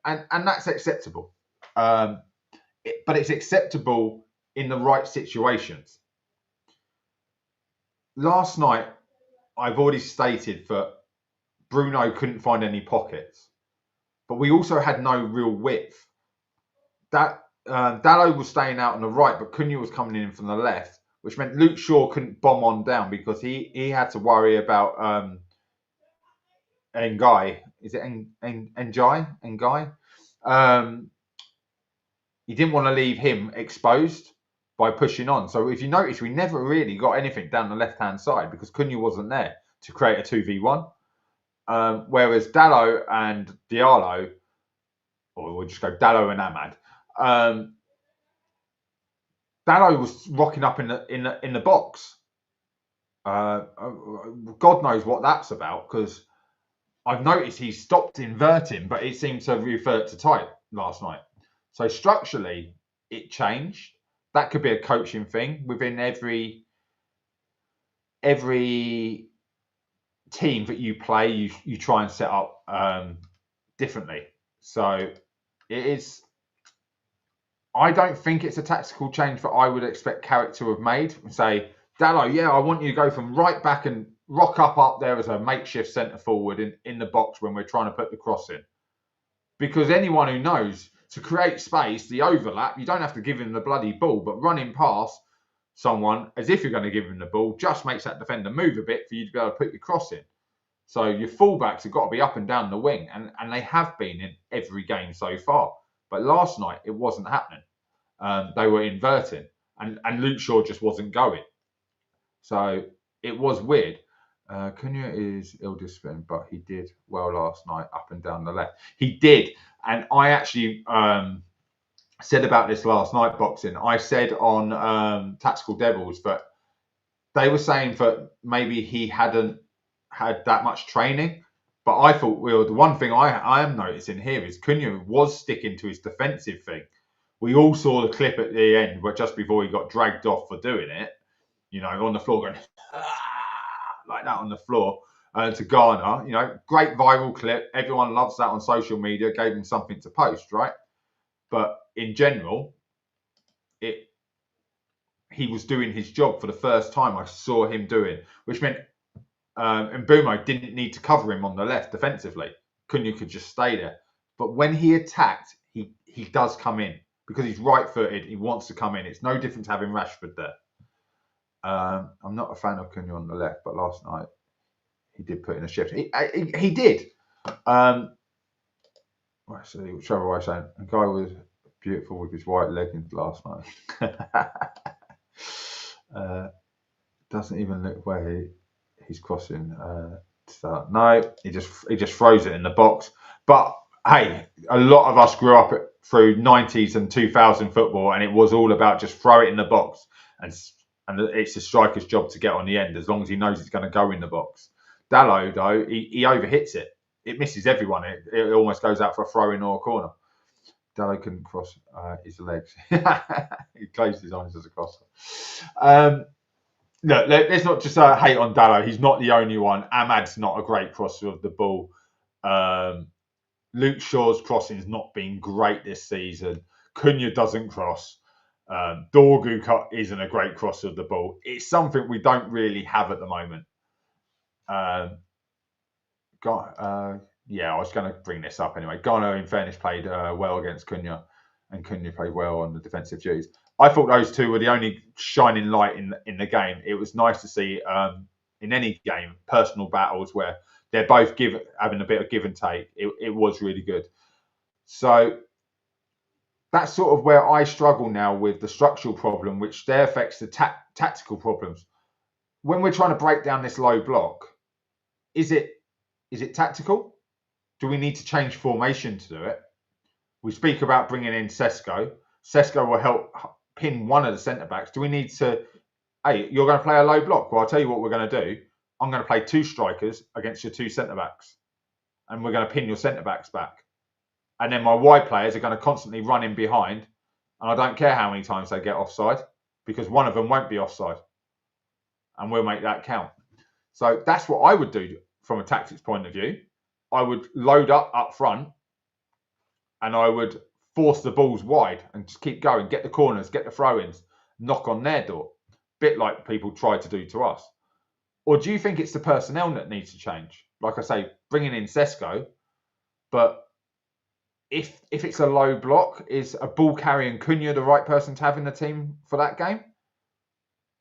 And that's acceptable. But it's acceptable in the right situations. Last night, I've already stated that Bruno couldn't find any pockets, but we also had no real width. Dallo was staying out on the right, but Cunha was coming in from the left, which meant Luke Shaw couldn't bomb on down because he had to worry about Ngai. Is it Ngai? He didn't want to leave him exposed by pushing on. So if you notice, we never really got anything down the left-hand side because Cunha wasn't there to create a 2v1. Whereas Dallo and Diallo, or we'll just go Dallo and Ahmad, Dallo was rocking up in the box. God knows what that's about because I've noticed he stopped inverting, but it seemed to revert to tight last night. So structurally, it changed. That could be a coaching thing within every team that you play. You try and set up differently. So it is. I don't think it's a tactical change that I would expect Carrick to have made. Say, Dallo, yeah, I want you to go from right back and rock up there as a makeshift centre forward in the box when we're trying to put the cross in. Because anyone who knows to create space, the overlap, you don't have to give him the bloody ball, but running past someone as if you're going to give him the ball just makes that defender move a bit for you to be able to put your cross in. So your fullbacks have got to be up and down the wing, and they have been in every game so far. But last night it wasn't happening. They were inverting, and Luke Shaw just wasn't going. So it was weird. Cunha is ill-disciplined, but he did well last night up and down the left. He did, and I actually said about this last night boxing. I said on Tactical Devils that they were saying that maybe he hadn't had that much training, but I thought, well, the one thing I am noticing here is Cunha was sticking to his defensive thing. We all saw the clip at the end, where just before he got dragged off for doing it, you know, on the floor going like that on the floor to Ghana. Great viral clip. Everyone loves that on social media. Gave him something to post, right? But in general, he was doing his job for the first time I saw him doing, which meant Mbumo didn't need to cover him on the left defensively. Cunha could just stay there. But when he attacked, he does come in because he's right-footed. He wants to come in. It's no different to having Rashford there. I'm not a fan of Cunha on the left, but last night he did put in a shift. He did. Let's see, which other way I'm saying? The guy was beautiful with his white leggings last night. Doesn't even look where he's crossing. No, he just throws it in the box. But hey, a lot of us grew up through 90s and 2000 football, and it was all about just throw it in the box, and it's the striker's job to get on the end as long as he knows it's going to go in the box. Dalot, though, he overhits it. It misses everyone. It almost goes out for a throw-in or a corner. Dalot couldn't cross his legs. He closed his eyes as a crosser. Look, let's not just hate on Dalot. He's not the only one. Ahmad's not a great crosser of the ball. Luke Shaw's crossing's not been great this season. Cunha doesn't cross. Dorgu isn't a great crosser of the ball. It's something we don't really have at the moment. I was going to bring this up anyway. Ghana, in fairness, played well against Cunha, and Cunha played well on the defensive duties. I thought those two were the only shining light in the game. It was nice to see in any game personal battles where they're both having a bit of give and take. It was really good. So that's sort of where I struggle now with the structural problem, which there affects the tactical problems. When we're trying to break down this low block, is it tactical? Do we need to change formation to do it? We speak about bringing in Sesko. Sesko will help pin one of the centre-backs. Do we need to, hey, you're going to play a low block? Well, I'll tell you what we're going to do. I'm going to play two strikers against your two centre-backs. And we're going to pin your centre-backs back. And then my wide players are going to constantly run in behind. And I don't care how many times they get offside, because one of them won't be offside. And we'll make that count. So that's what I would do from a tactics point of view. I would load up front, and I would force the balls wide and just keep going, get the corners, get the throw-ins, knock on their door. Bit like people try to do to us. Or do you think it's the personnel that needs to change? Like I say, bringing in Sesko, but if it's a low block, is a ball carrying Cunha the right person to have in the team for that game?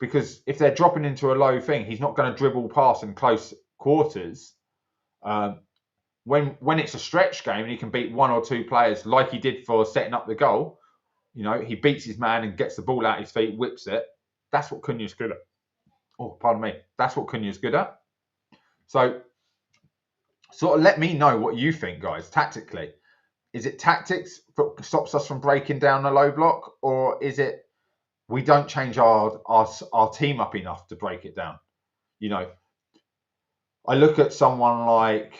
Because if they're dropping into a low thing, he's not going to dribble past in close quarters. When it's a stretch game and he can beat one or two players like he did for setting up the goal, he beats his man and gets the ball out his feet, whips it. That's what Cunha's good at. Oh, pardon me. That's what Cunha's good at. So, sort of let me know what you think, guys, tactically. Is it tactics that stops us from breaking down the low block, or is it we don't change our team up enough to break it down? I look at someone like,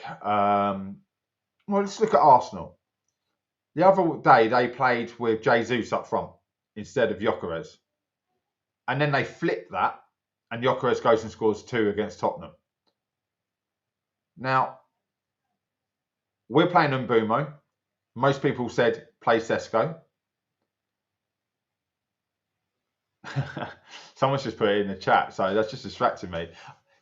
let's look at Arsenal. The other day, they played with Jesus up front instead of Gyökeres. And then they flip that, and Gyökeres goes and scores 2 against Tottenham. Now, we're playing Mbumo. Most people said play Sesko. Someone's just put it in the chat, so that's just distracting me.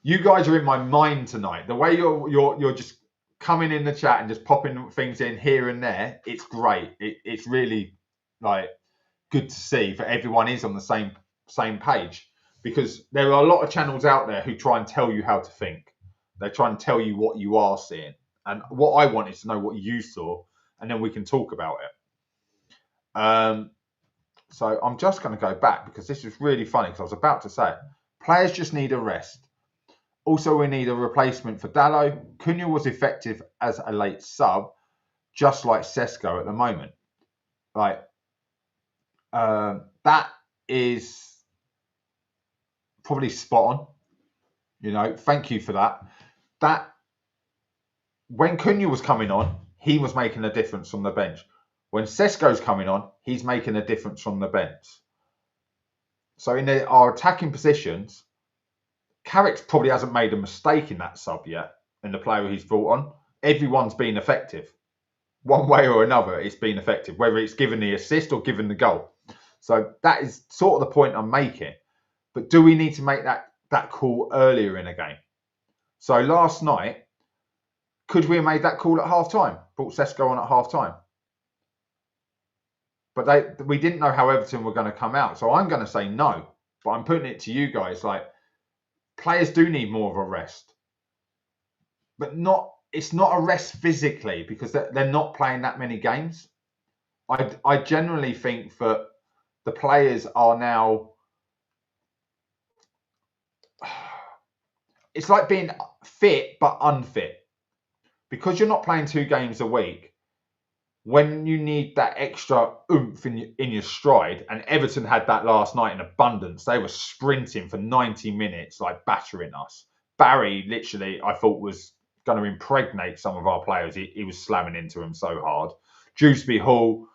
You guys are in my mind tonight. The way you're just coming in the chat and just popping things in here and there, it's great. It's really good to see that everyone is on the same page, because there are a lot of channels out there who try and tell you how to think. They try and tell you what you are seeing. And what I want is to know what you saw, and then we can talk about it. So I'm just going to go back because this is really funny because I was about to say it. Players just need a rest. Also, we need a replacement for Dallo. Cunha was effective as a late sub, just like Sesko at the moment. Like, that is probably spot on. You know, thank you for that. That when Cunha was coming on, he was making a difference from the bench. When Sesko's coming on, he's making a difference from the bench. So in our attacking positions, Carrick probably hasn't made a mistake in that sub yet, in the player he's brought on. Everyone's been effective. One way or another, it's been effective, whether it's given the assist or given the goal. So that is sort of the point I'm making. But do we need to make that call earlier in a game? So last night, could we have made that call at half-time? Brought Sesko on at half-time? But we didn't know how Everton were going to come out. So I'm going to say no. But I'm putting it to you guys, like, players do need more of a rest. But it's not a rest physically because they're not playing that many games. I generally think that the players are now... It's like being fit but unfit. Because you're not playing 2 games a week, when you need that extra oomph in your stride, and Everton had that last night in abundance, they were sprinting for 90 minutes, like battering us. Barry, literally, I thought was going to impregnate some of our players. He was slamming into them so hard. Dewsbury Hall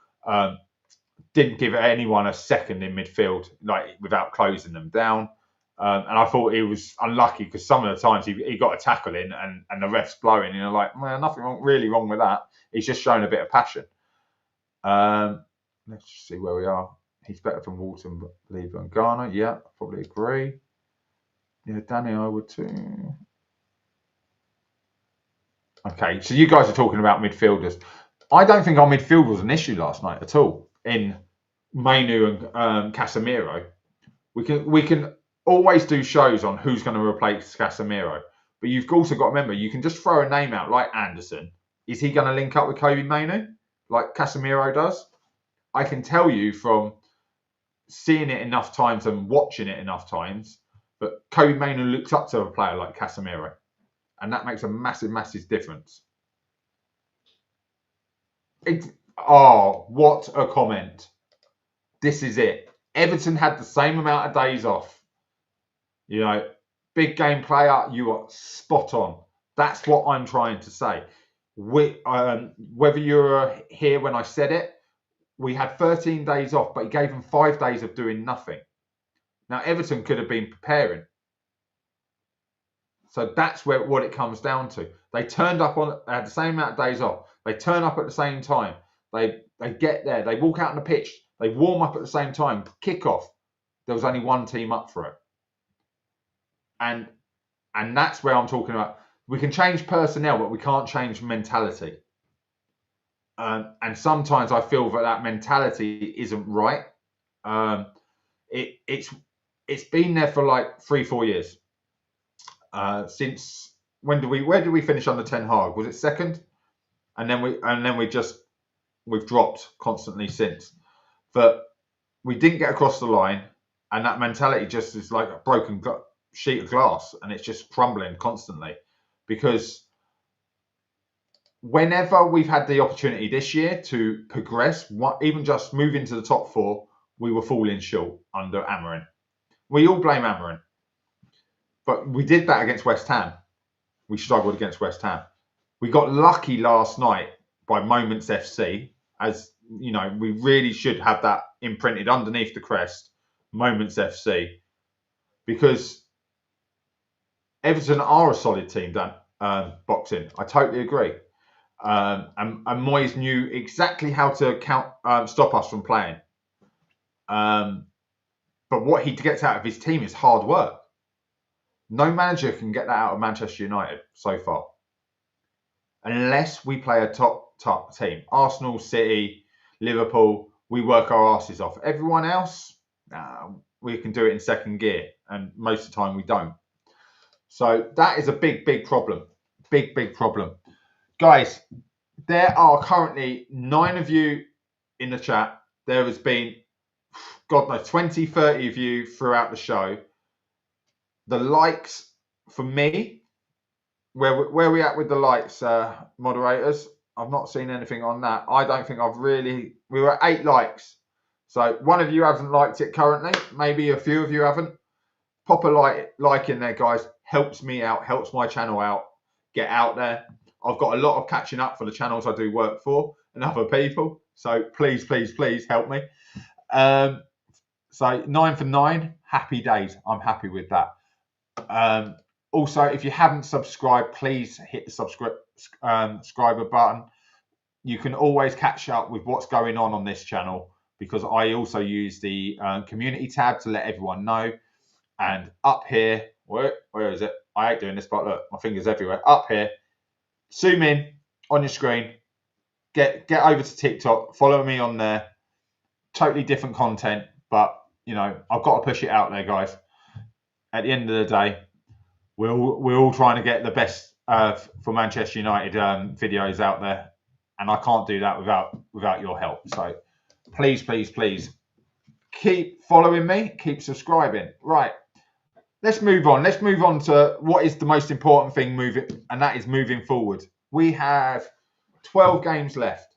didn't give anyone a second in midfield, like without closing them down. And I thought he was unlucky because some of the times he got a tackle in and the ref's blowing. And you're like, well, nothing really wrong with that. He's just showing a bit of passion. Let's just see where we are. He's better than Walton, Lever and Garner. Yeah, I probably agree. Yeah, Danny, I would too. Okay, so you guys are talking about midfielders. I don't think our midfield was an issue last night at all. In Mainu and Casemiro, we can always do shows on who's going to replace Casemiro. But you've also got to remember, you can just throw a name out like Anderson. Is he going to link up with Kobe Mainu like Casemiro does? I can tell you from seeing it enough times and watching it enough times that Kobe Mainu looks up to a player like Casemiro. And that makes a massive, massive difference. What a comment. This is it. Everton had the same amount of days off. You know, big game player, you are spot on. That's what I'm trying to say. Whether you're here when I said it, we had 13 days off, but he gave them 5 days of doing nothing. Now, Everton could have been preparing. So that's what it comes down to. They turned up they had the same amount of days off. They turn up at the same time. They get there. They walk out on the pitch. They warm up at the same time. Kick off. There was only one team up for it. And that's where I'm talking about. We can change personnel, but we can't change mentality. And sometimes I feel that mentality isn't right. It's been there for like 3-4 years. Since where did we finish under Ten Hag? Was it second? And then we've dropped constantly since. But we didn't get across the line, and that mentality just is like a broken sheet of glass, and it's just crumbling constantly. Because whenever we've had the opportunity this year to progress, even just move into the top 4, we were falling short under Amorim. We all blame Amorim. But we did that against West Ham. We struggled against West Ham. We got lucky last night by Moments FC. As you know, we really should have that imprinted underneath the crest, Moments FC. Because Everton are a solid team, boxing. I totally agree. And Moyes knew exactly how to stop us from playing. But what he gets out of his team is hard work. No manager can get that out of Manchester United so far. Unless we play a top team. Arsenal, City, Liverpool, we work our asses off. Everyone else, we can do it in second gear. And most of the time we don't. So that is a big problem. Big problem. Guys, there are currently 9 of you in the chat. There has been, God knows, 20, 30 of you throughout the show. The likes for me, where are we at with the likes, moderators? I've not seen anything on that. I don't think I've really. We were at 8 likes. So one of you hasn't liked it currently. Maybe a few of you haven't. Pop a like in there, guys. Helps me out, helps my channel out. Get out there. I've got a lot of catching up for the channels I do work for and other people. So please help me. So 9 for 9, happy days. I'm happy with that. Also, if you haven't subscribed, please hit the subscriber button. You can always catch up with what's going on this channel, because I also use the community tab to let everyone know. And up here, where is it? I hate doing this, but look, my finger's everywhere. Up here, zoom in on your screen. Get over to TikTok. Follow me on there. Totally different content, but you know, I've got to push it out there, guys. At the end of the day, we're all trying to get the best for Manchester United videos out there, and I can't do that without your help. So please keep following me, keep subscribing. Right, let's move on. Let's move on to what is the most important thing moving, and that is moving forward. We have 12 games left,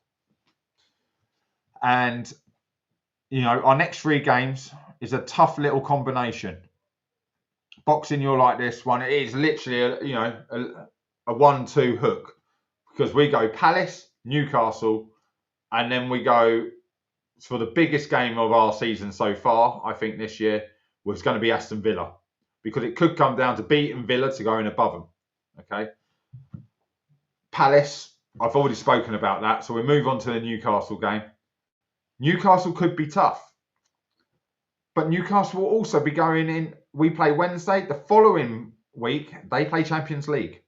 and you know, our next 3 games is a tough little combination. Boxing you like this one, it is literally a 1-2 hook, because we go Palace, Newcastle, and then we go for the biggest game of our season so far, I think this year, was going to be Aston Villa, because it could come down to beating Villa to going above them. Okay. Palace, I've already spoken about that, so we move on to the Newcastle game. Newcastle could be tough, but Newcastle will also be going in. We play Wednesday. The following week, they play Champions League.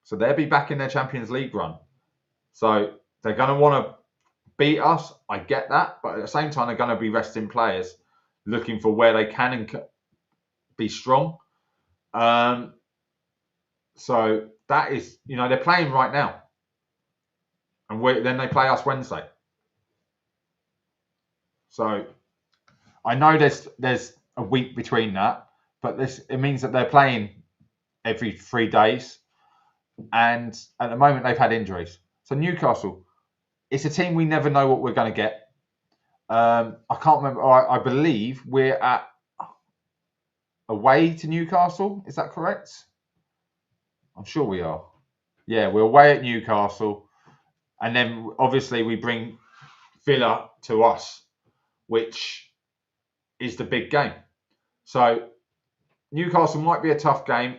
So they'll be back in their Champions League run. So they're going to want to beat us. I get that. But at the same time, they're going to be resting players, looking for where they can and be strong. So that is, you know, they're playing right now. And then they play us Wednesday. So I know there's a week between that, but it means that they're playing every 3 days, and at the moment they've had injuries. So Newcastle, it's a team we never know what we're going to get. I can't remember. I believe we're away to Newcastle. Is that correct? I'm sure we are. Yeah, we're away at Newcastle, and then obviously we bring Villa to us, which is the big game. So Newcastle might be a tough game.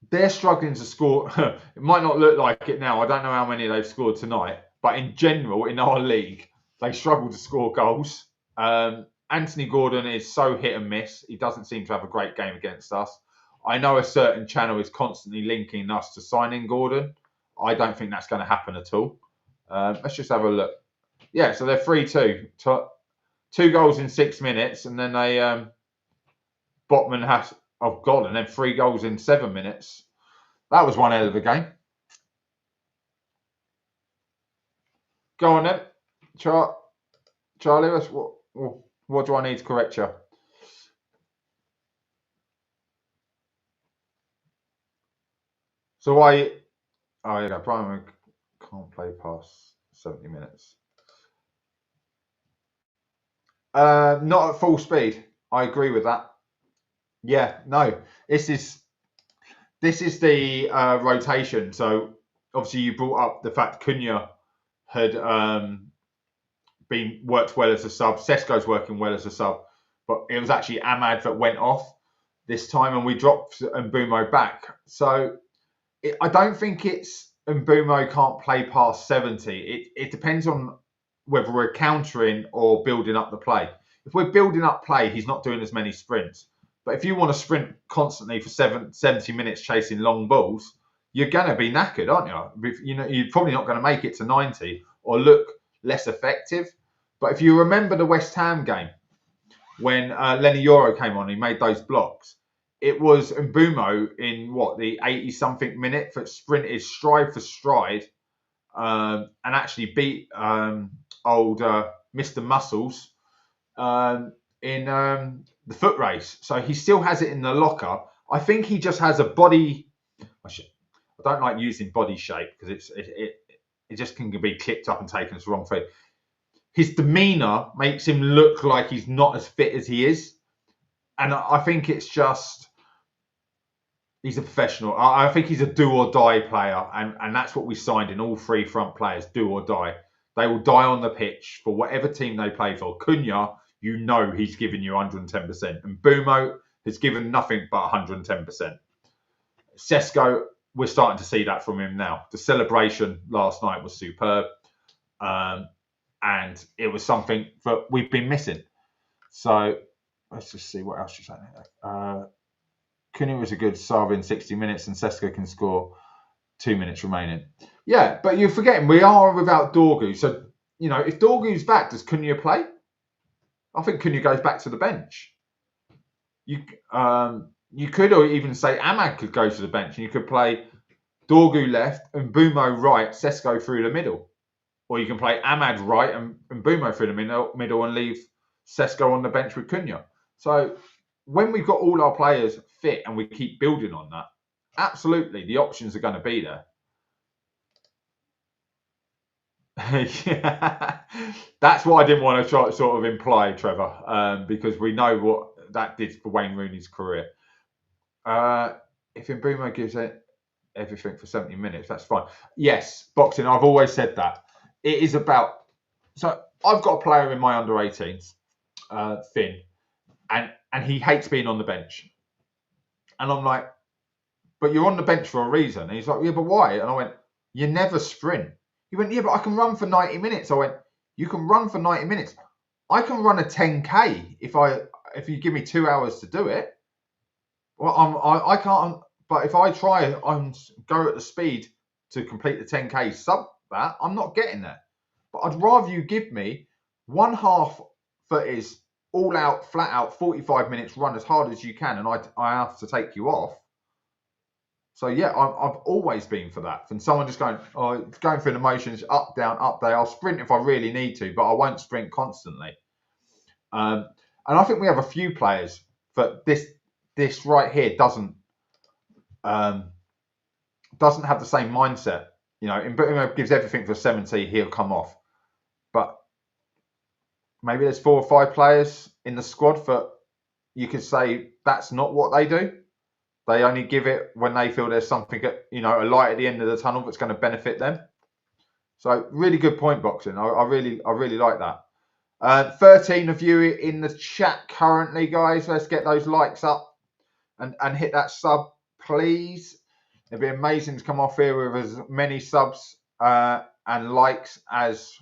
They're struggling to score. It might not look like it now. I don't know how many they've scored tonight, but in general, in our league, they struggle to score goals. Anthony Gordon is so hit and miss. He doesn't seem to have a great game against us. I know a certain channel is constantly linking us to signing Gordon. I don't think that's going to happen at all. Let's just have a look. Yeah, so they're 3-2. 2 goals in 6 minutes, and then they Botman has and then 3 goals in 7 minutes. That was one hell of a game. Go on then, Charlie. What do I need to correct you? So Brian can't play past 70 minutes. Not at full speed. I agree with that. Yeah, no. This is the rotation. So obviously you brought up the fact Cunha had worked well as a sub. Sesko's working well as a sub, but it was actually Ahmad that went off this time, and we dropped Mbumo back. So I don't think it's Mbumo can't play past 70. It depends on whether we're countering or building up the play. If we're building up play, he's not doing as many sprints. But if you want to sprint constantly for 70 minutes chasing long balls, you're going to be knackered, aren't you? You know, you're probably not going to make it to 90 or look less effective. But if you remember the West Ham game, when Lenny Yoro came on, he made those blocks. It was Mbumo in the 80-something minute that sprinted stride for stride and actually beat old Mr. Muscles in the foot race. So he still has it in the locker. I think he just has a body. I don't like using body shape because it just can be clipped up and taken as the wrong thing. His demeanour makes him look like he's not as fit as he is. And I think it's just, he's a professional. I think he's a do or die player. And that's what we signed in all three front players, do or die. They will die on the pitch for whatever team they play for. Cunha, you know he's given you 110%. And Bumo has given nothing but 110%. Sesko, we're starting to see that from him now. The celebration last night was superb. And it was something that we've been missing. So let's just see what else you're saying. Cunha was a good sub in 60 minutes and Sesko can score 2 minutes remaining. Yeah, but you're forgetting we are without Dorgu. So, if Dorgu's back, does Cunha play? I think Cunha goes back to the bench. You could or even say Ahmad could go to the bench and you could play Dorgu left and Bumo right, Sesko through the middle. Or you can play Ahmad right and Bumo through the middle and leave Sesko on the bench with Cunha. So when we've got all our players fit and we keep building on that, absolutely, the options are going to be there. Yeah. That's what I didn't want to try, sort of imply, Trevor, because we know what that did for Wayne Rooney's career. If Mbumo gives it everything for 70 minutes, that's fine. Yes, boxing, I've always said that. It is about... So I've got a player in my under-18s, Finn, and he hates being on the bench. And I'm like, but you're on the bench for a reason. And he's like, yeah, but why? And I went, you never sprint. He went, yeah, but I can run for 90 minutes. I went, you can run for 90 minutes. I can run a 10K if you give me 2 hours to do it. Well, I can't. But if I try and go at the speed to complete the 10K sub that, I'm not getting there. But I'd rather you give me one half that is all out, flat out, 45 minutes, run as hard as you can, and I have to take you off. So yeah, I've always been for that. And someone just going through the motions, up, down, up, down. I'll sprint if I really need to, but I won't sprint constantly. And I think we have a few players that this right here doesn't have the same mindset. Mbumo gives everything for 70, he'll come off. But maybe there's 4 or 5 players in the squad that you could say that's not what they do. They only give it when they feel there's something, a light at the end of the tunnel that's going to benefit them. So really good point, boxing. I really like that. 13 of you in the chat currently, guys. Let's get those likes up and hit that sub, please. It'd be amazing to come off here with as many subs and likes as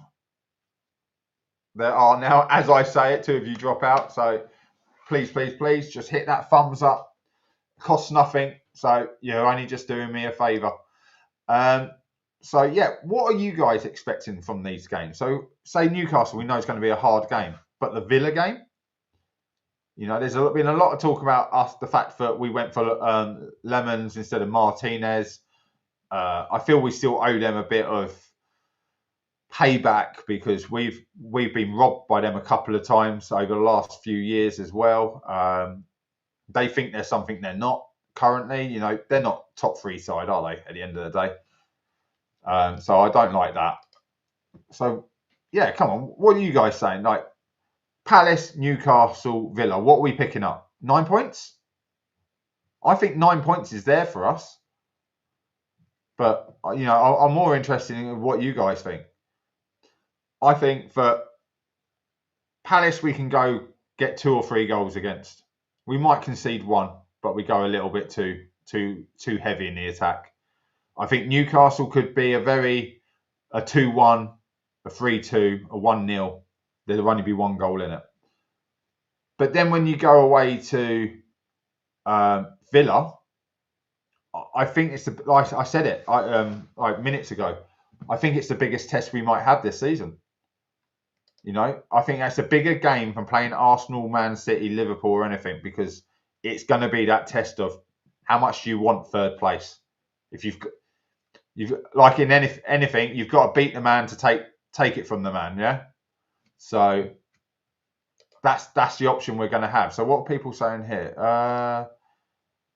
there are now. As I say it, 2 of you drop out. So please, just hit that thumbs up. Costs nothing, so you're only just doing me a favour. So yeah, what are you guys expecting from these games? So say Newcastle, we know it's going to be a hard game, but the Villa game, there's been a lot of talk about the fact that we went for Lemons instead of Martinez. I feel we still owe them a bit of payback because we've been robbed by them a couple of times over the last few years as well. They think they're something they're not currently. They're not top 3 side, are they, at the end of the day? So I don't like that. So, yeah, come on. What are you guys saying? Like, Palace, Newcastle, Villa, what are we picking up? 9 points? I think 9 points is there for us. But, I'm more interested in what you guys think. I think that Palace we can go get 2 or 3 goals against. We might concede 1, but we go a little bit too heavy in the attack. I think Newcastle could be a 2-1, a 3-2, a 1-0. There'll only be 1 goal in it. But then when you go away to Villa, I think it's like I said it like minutes ago. I think it's the biggest test we might have this season. You know, I think that's a bigger game than playing Arsenal, Man City, Liverpool, or anything, because it's going to be that test of how much do you want third place. If you've like in anything, you've got to beat the man to take it from the man. Yeah. So that's the option we're going to have. So what are people saying here?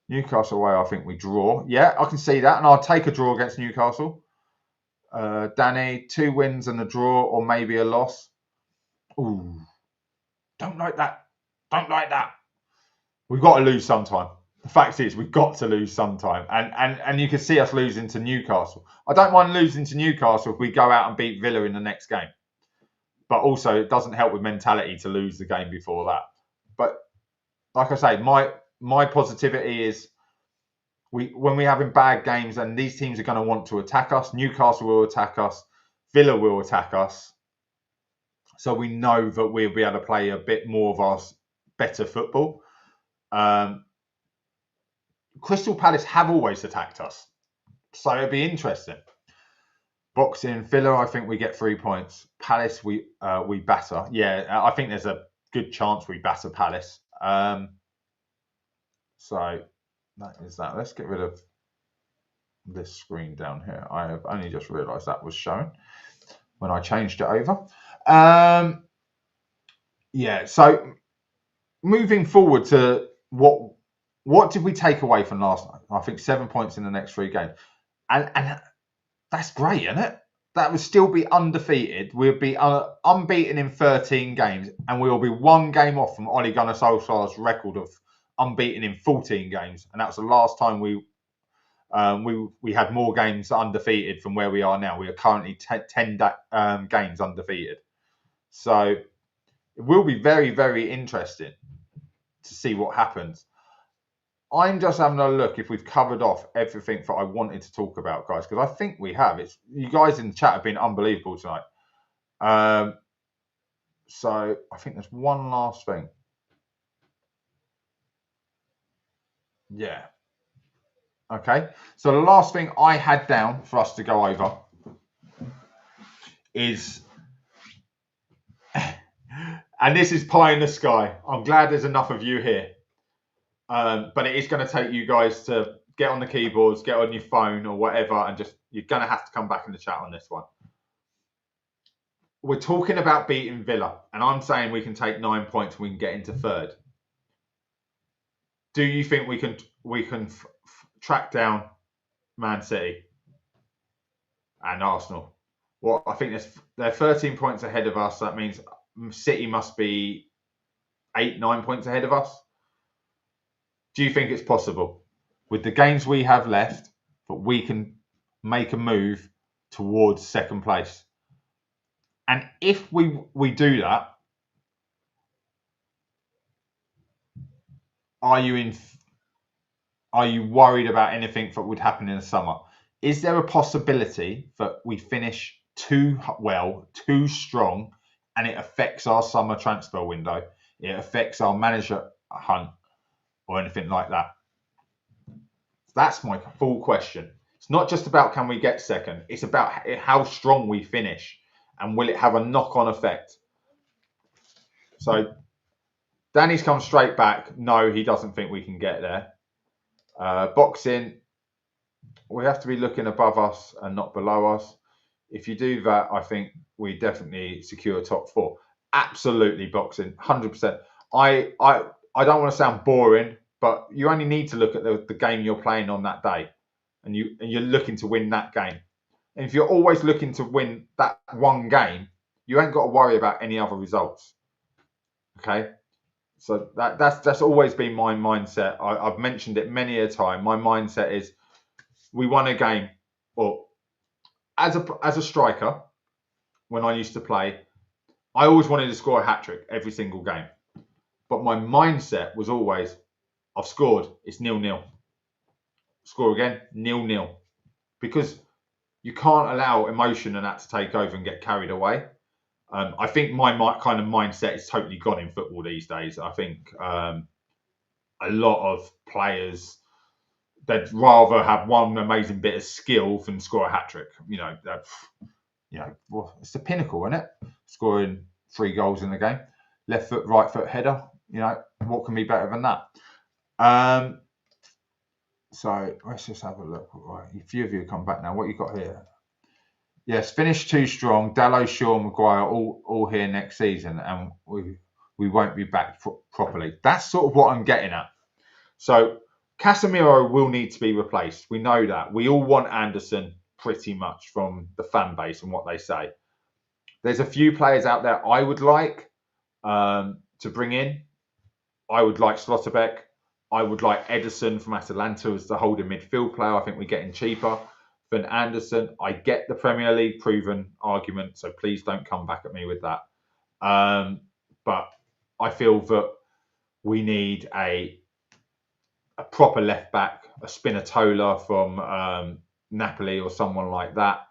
Newcastle away, I think we draw. Yeah, I can see that, and I'll take a draw against Newcastle. Danny, 2 wins and a draw, or maybe a loss. Ooh, don't like that. Don't like that. We've got to lose sometime. The fact is, we've got to lose sometime, and you can see us losing to Newcastle. I don't mind losing to Newcastle if we go out and beat Villa in the next game, but also it doesn't help with mentality to lose the game before that. But like I say, my positivity is when we're having bad games and these teams are going to want to attack us. Newcastle will attack us. Villa will attack us. So we know that we'll be able to play a bit more of our better football. Crystal Palace have always attacked us. So it'll be interesting. Boxing, Villa, I think we get 3 points. Palace, we batter. Yeah, I think there's a good chance we batter Palace. So that is that. Let's get rid of this screen down here. I have only just realised that was shown when I changed it over. Yeah, so moving forward to what did we take away from last night? I think 7 points in the next 3 games. And that's great, isn't it? That would still be undefeated. We'll be unbeaten in 13 games, and we'll be 1 game off from Ole Gunnar Solskjaer's record of unbeaten in 14 games. And that was the last time we had more games undefeated from where we are now. We are currently 10 games undefeated. So it will be very, very interesting to see what happens. I'm just having a look if we've covered off everything that I wanted to talk about, guys, because I think we have. You guys in the chat have been unbelievable tonight. So I think there's one last thing. Yeah. Okay. So the last thing I had down for us to go over is, and this is pie in the sky. I'm glad there's enough of you here. But it is going to take you guys to get on the keyboards, get on your phone or whatever, and you're going to have to come back in the chat on this one. We're talking about beating Villa, and I'm saying we can take 9 points and we can get into 3rd. Do you think we can track down Man City and Arsenal? Well, I think they're 13 points ahead of us. That means City must be 8-9 points ahead of us. Do you think it's possible with the games we have left that we can make a move towards 2nd place? And if we do that, are you worried about anything that would happen in the summer? Is there a possibility that we finish too well, too strong, and it affects our summer transfer window? It affects our manager hunt or anything like that? That's my full question. It's not just about can we get 2nd. It's about how strong we finish, and will it have a knock-on effect? So Danny's come straight back. No, he doesn't think we can get there. Boxing, we have to be looking above us and not below us. If you do that, I think we definitely secure top 4. Absolutely, Boxing, 100%. I don't want to sound boring, but you only need to look at the game you're playing on that day, and you're looking to win that game. And if you're always looking to win that one game, you ain't got to worry about any other results. Okay, so that's always been my mindset. I've mentioned it many a time. My mindset is we won a game, or as a striker, when I used to play, I always wanted to score a hat-trick every single game. But my mindset was always, I've scored, it's 0-0. Score again, 0-0. Because you can't allow emotion and that to take over and get carried away. I think my kind of mindset is totally gone in football these days. I think a lot of players, they'd rather have one amazing bit of skill than score a hat-trick. Well, it's the pinnacle, isn't it? Scoring 3 goals in the game. Left foot, right foot header. You know, what can be better than that? So let's just have a look. Right, a few of you come back now. What you got here? Yes, finished too strong. Dalot, Shaw, Maguire all here next season, and we won't be back properly. That's sort of what I'm getting at. So Casemiro will need to be replaced. We know that. We all want Anderson pretty much from the fan base and what they say. There's a few players out there I would like to bring in. I would like Slotterbeck. I would like Ederson from Atalanta as the holding midfield player. I think we're getting cheaper than Anderson. I get the Premier League proven argument, so please don't come back at me with that. But I feel that we need a proper left back, a Spinazzola from Napoli or someone like that.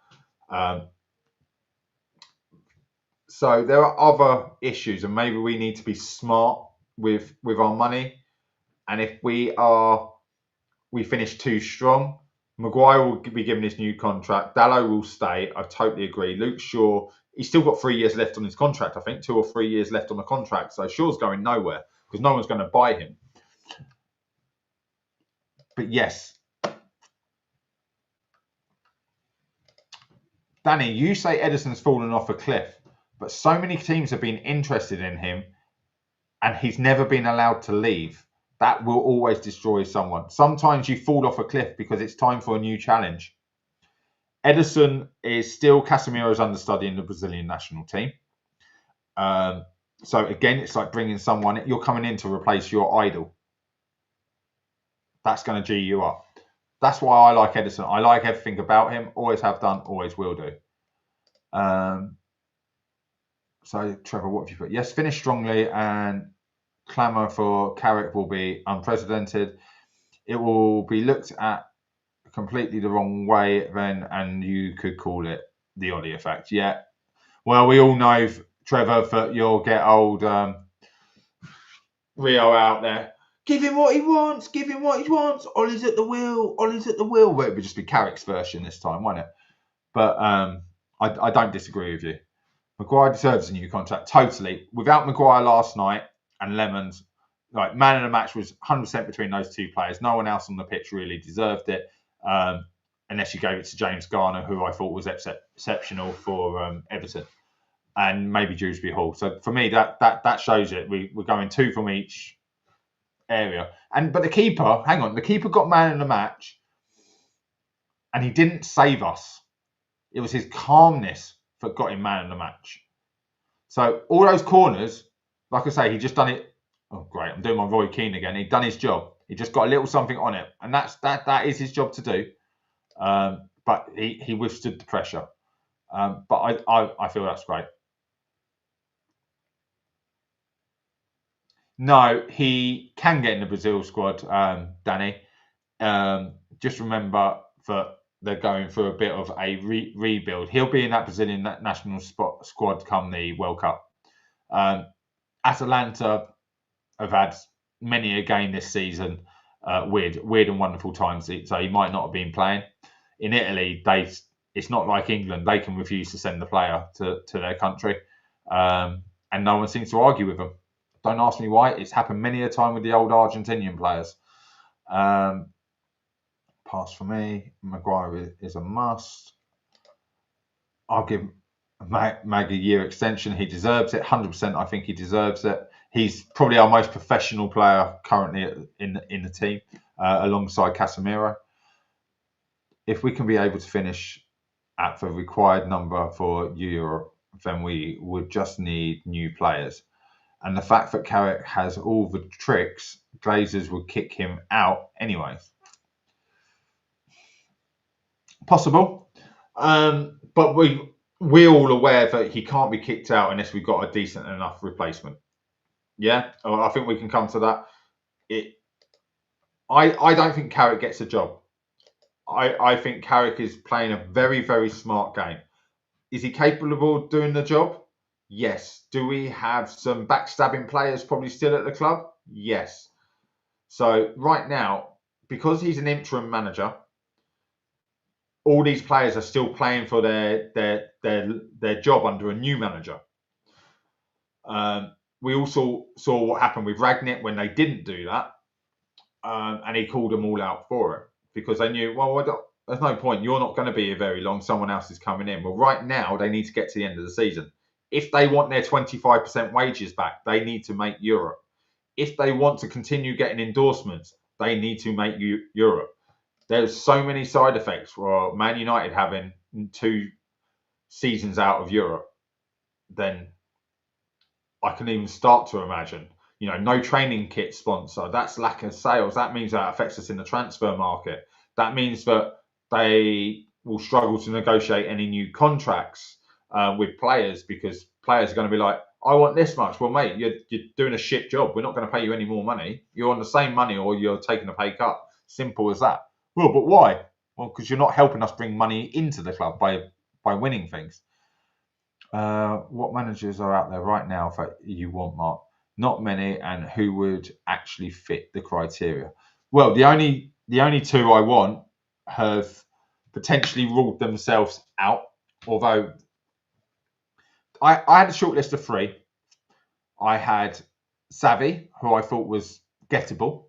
So there are other issues, and maybe we need to be smart with our money. And if we finish too strong, Maguire will be given his new contract. Dalot will stay. I totally agree. Luke Shaw, he's still got 3 years left on his contract. I think 2 or 3 years left on the contract. So Shaw's going nowhere because no one's going to buy him. But yes, Danny, you say Ederson's fallen off a cliff, but so many teams have been interested in him and he's never been allowed to leave. That will always destroy someone. Sometimes you fall off a cliff because it's time for a new challenge. Ederson is still Casemiro's understudy in the Brazilian national team. So again, it's like bringing someone, you're coming in to replace your idol. That's going to G you up. That's why I like Ederson. I like everything about him. Always have done, always will do. So, Trevor, what have you put? Yes, finish strongly and clamour for Carrick will be unprecedented. It will be looked at completely the wrong way then, and you could call it the Ollie effect. Yeah. Well, we all know, Trevor, that you'll get old Rio out there. Give him what he wants. Give him what he wants. Ollie's at the wheel. Ollie's at the wheel. Well, it would just be Carrick's version this time, won't it? But I don't disagree with you. Maguire deserves a new contract, totally. Without Maguire last night and Lemons, like man of the match was 100% between those two players. No one else on the pitch really deserved it, unless you gave it to James Garner, who I thought was exceptional for Everton, and maybe Dewsbury Hall. So for me, that shows it. We're going 2 from each area. But the keeper, hang on, the keeper got man of the match, and he didn't save us. It was his calmness that got him man of the match. So all those corners, like I say, he just done it. Oh, great! I'm doing my Roy Keane again. He'd done his job. He just got a little something on it, and that is his job to do. But he withstood the pressure. But I feel that's great. No, he can get in the Brazil squad, Danny. Just remember that they're going through a bit of a rebuild. He'll be in that Brazilian national squad come the World Cup. Atalanta have had many a game this season, weird and wonderful times. So he might not have been playing. In Italy, it's not like England. They can refuse to send the player to their country, and no one seems to argue with them. Don't ask me why. It's happened many a time with the old Argentinian players. Pass for me. Maguire is a must. I'll give Mag a year extension. He deserves it. 100%. I think he deserves it. He's probably our most professional player currently in the team, alongside Casemiro. If we can be able to finish at the required number for Europe, then we would just need new players. And the fact that Carrick has all the tricks, Glazers would kick him out anyway. Possible. But we're all aware that he can't be kicked out unless we've got a decent enough replacement. Yeah, I think we can come to that. I don't think Carrick gets a job. I think Carrick is playing a very, very smart game. Is he capable of doing the job? Yes. Do we have some backstabbing players probably still at the club? Yes. So right now, because he's an interim manager, all these players are still playing for their job under a new manager. We also saw what happened with Ragnick when they didn't do that, and he called them all out for it because they knew, well, there's no point. You're not going to be here very long. Someone else is coming in. Well, right now, they need to get to the end of the season. If they want their 25% wages back, they need to make Europe. If they want to continue getting endorsements, they need to make Europe. There's so many side effects for Man United having 2 seasons out of Europe, then I can even start to imagine. No training kit sponsor. That's lack of sales. That means that affects us in the transfer market. That means that they will struggle to negotiate any new contracts with players because players are going to be like, I want this much. Well, mate, you're doing a shit job. We're not going to pay you any more money. You're on the same money or you're taking a pay cut. Simple as that. Well, but why? Well, because you're not helping us bring money into the club by winning things. What managers are out there right now that you want, Mark? Not many, and who would actually fit the criteria? Well, the only 2 I want have potentially ruled themselves out. Although I had a short list of 3. I had Savvy, who I thought was gettable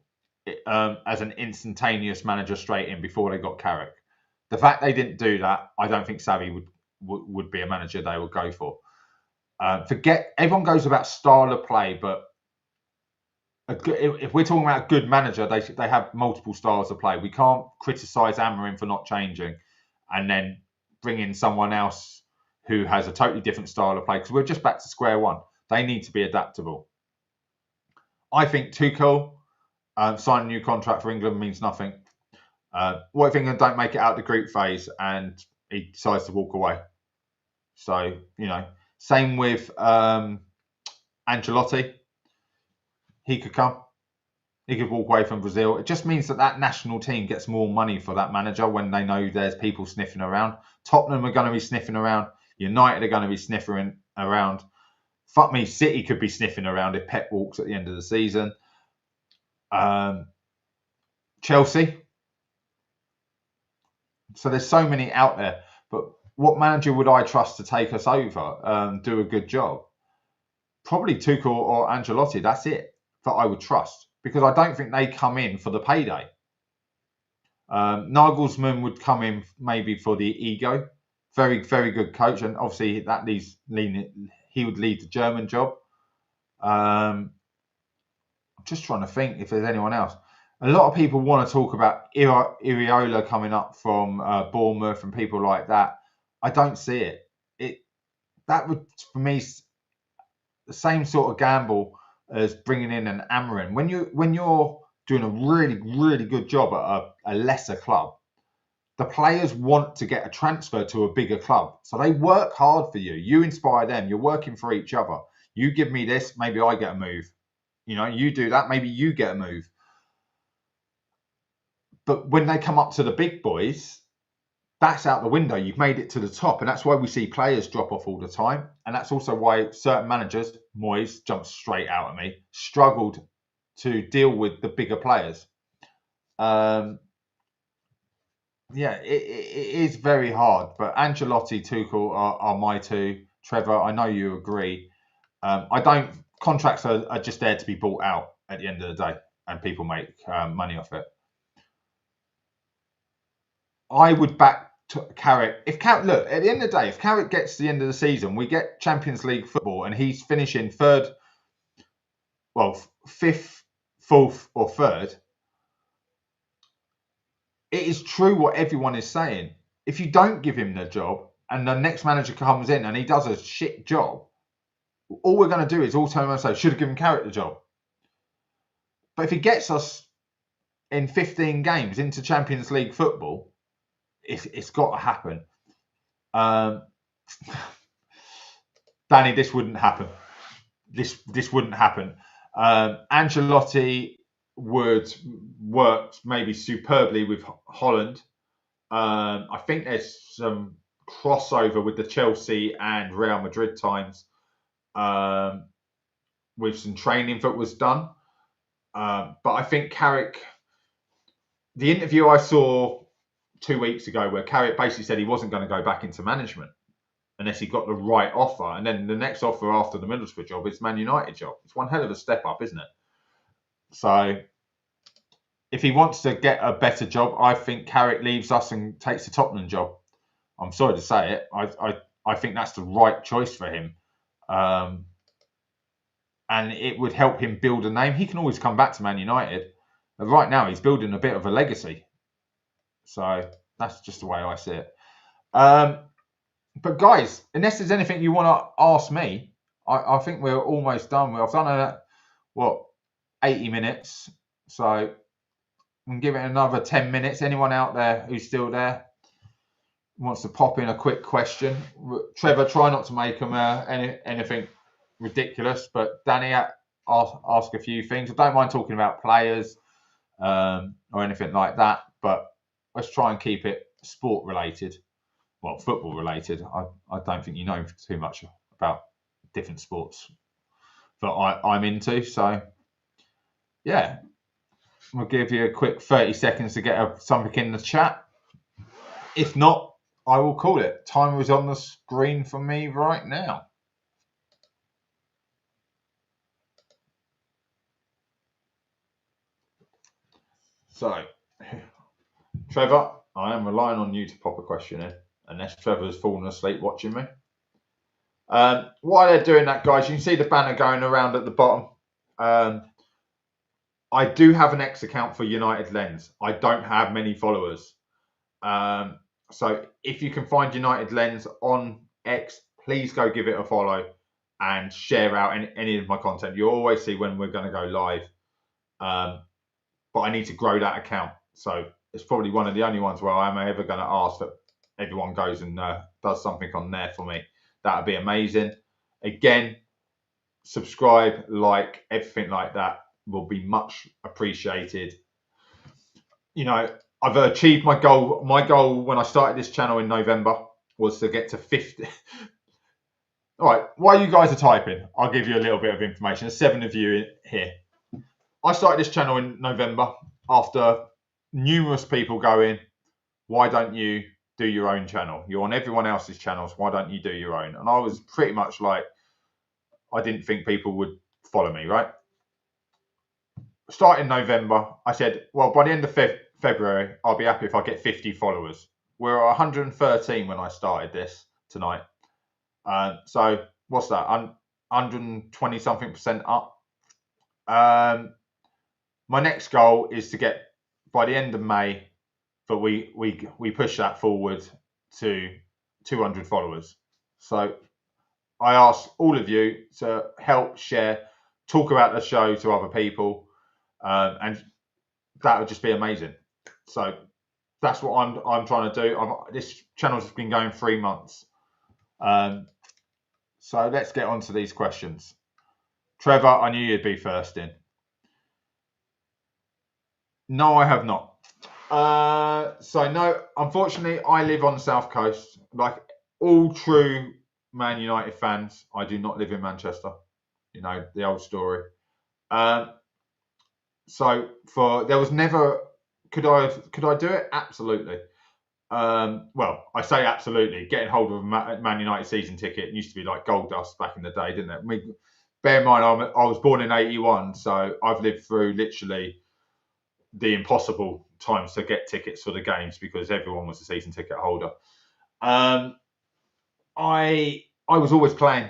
as an instantaneous manager straight in before they got Carrick. The fact they didn't do that, I don't think Savvy would be a manager they would go for. Everyone goes about style of play, but if we're talking about a good manager, they have multiple styles of play. We can't criticise Amorim for not changing and then bring in someone else who has a totally different style of play because we're just back to square one. They need to be adaptable. I think Tuchel signing a new contract for England means nothing. What if England don't make it out the group phase and he decides to walk away? So, same with Ancelotti. He could come. He could walk away from Brazil. It just means that national team gets more money for that manager when they know there's people sniffing around. Tottenham are going to be sniffing around. United are going to be sniffing around. Fuck me, City could be sniffing around if Pep walks at the end of the season. Chelsea. So there's so many out there. But what manager would I trust to take us over, do a good job? Probably Tuchel or Ancelotti. That's it that I would trust because I don't think they come in for the payday. Nagelsmann would come in maybe for the ego. Very, very good coach, and obviously that he would lead the German job. I'm just trying to think if there's anyone else. A lot of people want to talk about Iriola coming up from Bournemouth and people like that. I don't see it. That would, for me, the same sort of gamble as bringing in an Amorim. When you're doing a really, really good job at a lesser club, the players want to get a transfer to a bigger club. So they work hard for you. You inspire them. You're working for each other. You give me this, maybe I get a move. You do that, maybe you get a move. But when they come up to the big boys, that's out the window. You've made it to the top. And that's why we see players drop off all the time. And that's also why certain managers, Moyes jumps straight out at me, struggled to deal with the bigger players. Yeah, it is very hard. But Ancelotti, Tuchel are my 2. Trevor, I know you agree. Contracts are just there to be bought out at the end of the day. And people make money off it. I would back Carrick. Look, at the end of the day, if Carrick gets to the end of the season, we get Champions League football and he's finishing 5th, 4th or 3rd, it is true what everyone is saying. If you don't give him the job and the next manager comes in and he does a shit job, all we're going to do is all turn around and say, should have given Carrick the job. But if he gets us in 15 games into Champions League football, it's got to happen. Danny, this wouldn't happen. This wouldn't happen. Ancelotti would work maybe superbly with Holland. I think there's some crossover with the Chelsea and Real Madrid times with some training that was done. But I think Carrick, the interview I saw 2 weeks ago where Carrick basically said he wasn't going to go back into management. unless he got the right offer. And then the next offer after the Middlesbrough job is Man United job. It's one hell of a step up, isn't it? So if he wants to get a better job, I think Carrick leaves us and takes the Tottenham job. I'm sorry to say it. I think that's the right choice for him. And it would help him build a name. He can always come back to Man United. But right now, he's building a bit of a legacy. So that's just the way I see it. But guys, unless there's anything you want to ask me, I think we're almost done. I've done 80 minutes. So I'm going to give it another 10 minutes. Anyone out there who's still there wants to pop in a quick question. Trevor, try not to make them anything ridiculous, but Danny, ask a few things. I don't mind talking about players or anything like that, but let's try and keep it sport related. Well, football related. I don't think you know too much about different sports that I'm into. So, yeah, we'll give you a quick 30 seconds to get something in the chat. If not, I will call it. Timer is on the screen for me right now. So, Trevor, I am relying on you to pop a question in, unless Trevor's fallen asleep watching me. While they're doing that, guys, you can see the banner going around at the bottom. I do have an X account for United Lens. I don't have many followers. So if you can find United Lens on X, please go give it a follow and share out any of my content. You'll always see when we're going to go live. But I need to grow that account. So it's probably one of the only ones where I'm ever going to ask that everyone goes and does something on there for me. That would be amazing. Again, subscribe, like, everything like that will be much appreciated. You know, I've achieved my goal. My goal when I started this channel in November was to get to 50. All right, while you guys are typing, I'll give you a little bit of information. There's 7 of you here. I started this channel in November after numerous people going, why don't you do your own channel? You're on everyone else's channels. Why don't you do your own? And I was pretty much like, I didn't think people would follow me, right? Starting November, I said, well, by the end of February, I'll be happy if I get 50 followers. We're at 113 when I started this tonight. So what's that? 120 something % up. My next goal is to get, by the end of May, that we push that forward to 200 followers. So I ask all of you to help share, talk about the show to other people, and that would just be amazing. So that's what I'm trying to do. This channel's been going 3 months. So let's get on to these questions. Trevor, I knew you'd be first in. No, I have not. So no, unfortunately, I live on the South Coast. Like all true Man United fans, I do not live in Manchester. You know, the old story. So there was never, could I do it? Absolutely. Well, I say absolutely. Getting hold of a Man United season ticket used to be like gold dust back in the day, didn't it? Bear in mind, I was born in '81, so I've lived through literally the impossible times to get tickets for the games because everyone was a season ticket holder. I was always playing.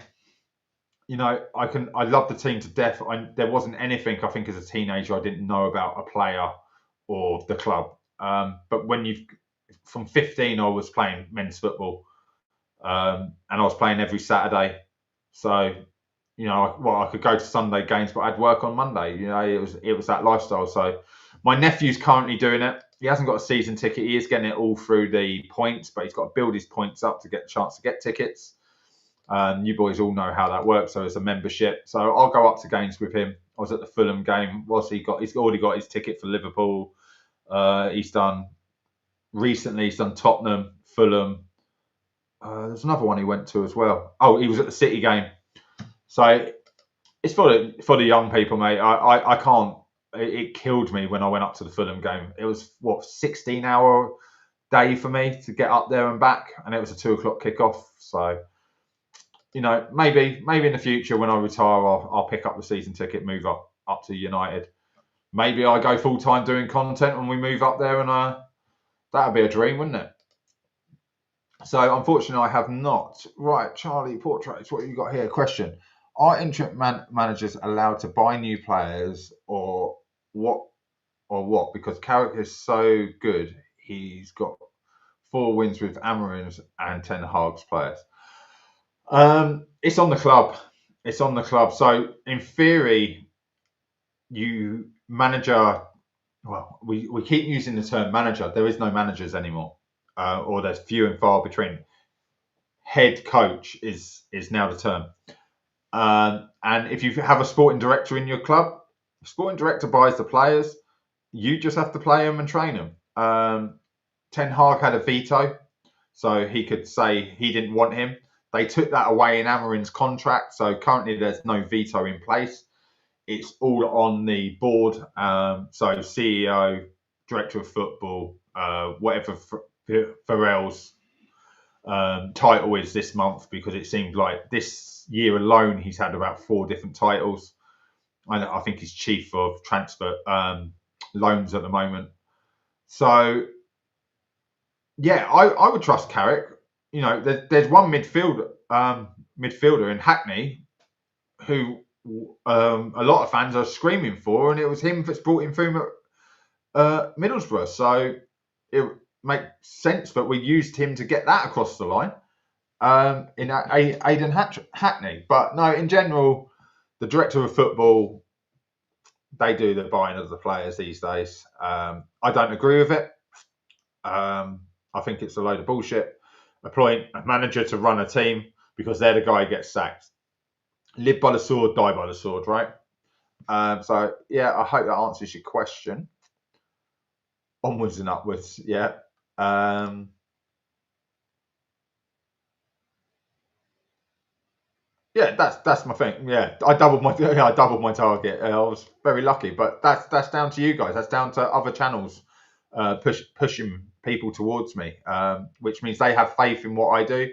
You know, I love the team to death. There wasn't anything I think as a teenager I didn't know about a player or the club. But from 15 I was playing men's football, and I was playing every Saturday. So, you know, I could go to Sunday games, but I'd work on Monday. You know, it was that lifestyle. So my nephew's currently doing it. He hasn't got a season ticket. He is getting it all through the points, but he's got to build his points up to get a chance to get tickets. You boys all know how that works. So it's a membership. So I'll go up to games with him. I was at the Fulham game. He's already got his ticket for Liverpool. He's done Tottenham, Fulham. There's another one he went to as well. Oh, he was at the City game. So it's for the young people, mate. I can't. It killed me when I went up to the Fulham game. It was 16-hour day for me to get up there and back, and it was a 2 o'clock kickoff. So maybe in the future when I retire, I'll pick up the season ticket, move up to United. Maybe I go full time doing content when we move up there, and that'd be a dream, wouldn't it? So unfortunately, I have not. Right, Charlie Portraits, what have you got here? Question: Are interim managers allowed to buy new players, or what? Or what? Because Carrick is so good, he's got 4 wins with Amorim's and Ten Hag's players. It's on the club. It's on the club. So in theory, you manager. Well, we keep using the term manager. There is no managers anymore, or there's few and far between. Head coach is now the term. And if you have a sporting director in your club, sporting director buys the players. You just have to play them and train them. Ten Hag had a veto, so he could say he didn't want him. They took that away in Amorim's contract, so currently there's no veto in place. It's all on the board. So CEO, director of football, whatever Farrell's title is this month, because it seemed like this year alone he's had about 4 different titles. I think he's chief of transfer loans at the moment. So yeah, I would trust Carrick. There's one midfielder in Hackney who a lot of fans are screaming for, and it was him that's brought him through Middlesbrough. So it makes sense that we used him to get that across the line in Aidan Hackney. But no, in general, the director of football, they do the buying of the players these days. I don't agree with it. I think it's a load of bullshit. Appoint a manager to run a team because they're the guy who gets sacked. Live by the sword, die by the sword, right? So yeah, I hope that answers your question. Onwards and upwards, yeah. Yeah, that's my thing. Yeah, I doubled my target. I was very lucky, but that's down to you guys. That's down to other channels pushing people towards me, which means they have faith in what I do.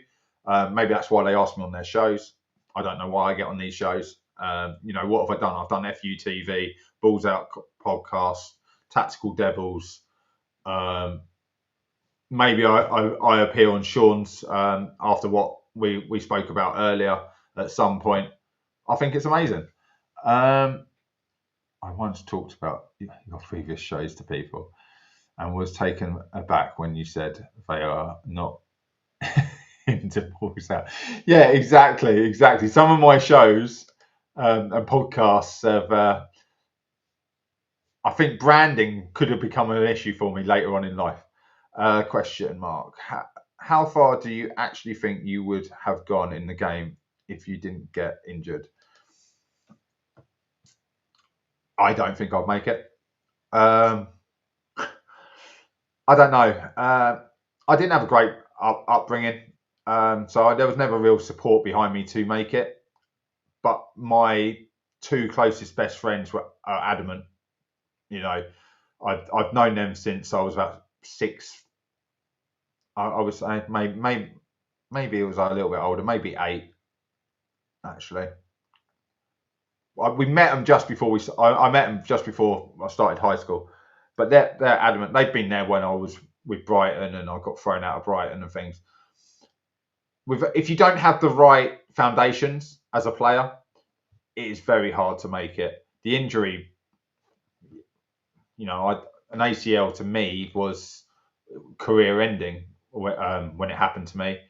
Maybe that's why they ask me on their shows. I don't know why I get on these shows. What have I done? I've done FUTV, Balls Out podcast, Tactical Devils. Maybe I appear on Sean's after what we spoke about earlier at some point. I think it's amazing. I once talked about your previous shows to people and was taken aback when you said they are not into Balls Out. Yeah, exactly. Some of my shows and podcasts have. I think branding could have become an issue for me later on in life. Question mark. How far do you actually think you would have gone in the game if you didn't get injured? I don't think I'd make it. I don't know. I didn't have a great upbringing, so there was never real support behind me to make it. But my 2 closest best friends were adamant. I've known them since I was about 6. I was maybe it was a little bit older, maybe 8 actually. We met them just before I met them just before I started high school, but they're adamant. They've been there when I was with Brighton and I got thrown out of Brighton and things. If you don't have the right foundations as a player, it is very hard to make it. The injury, an ACL to me was career ending when it happened to me.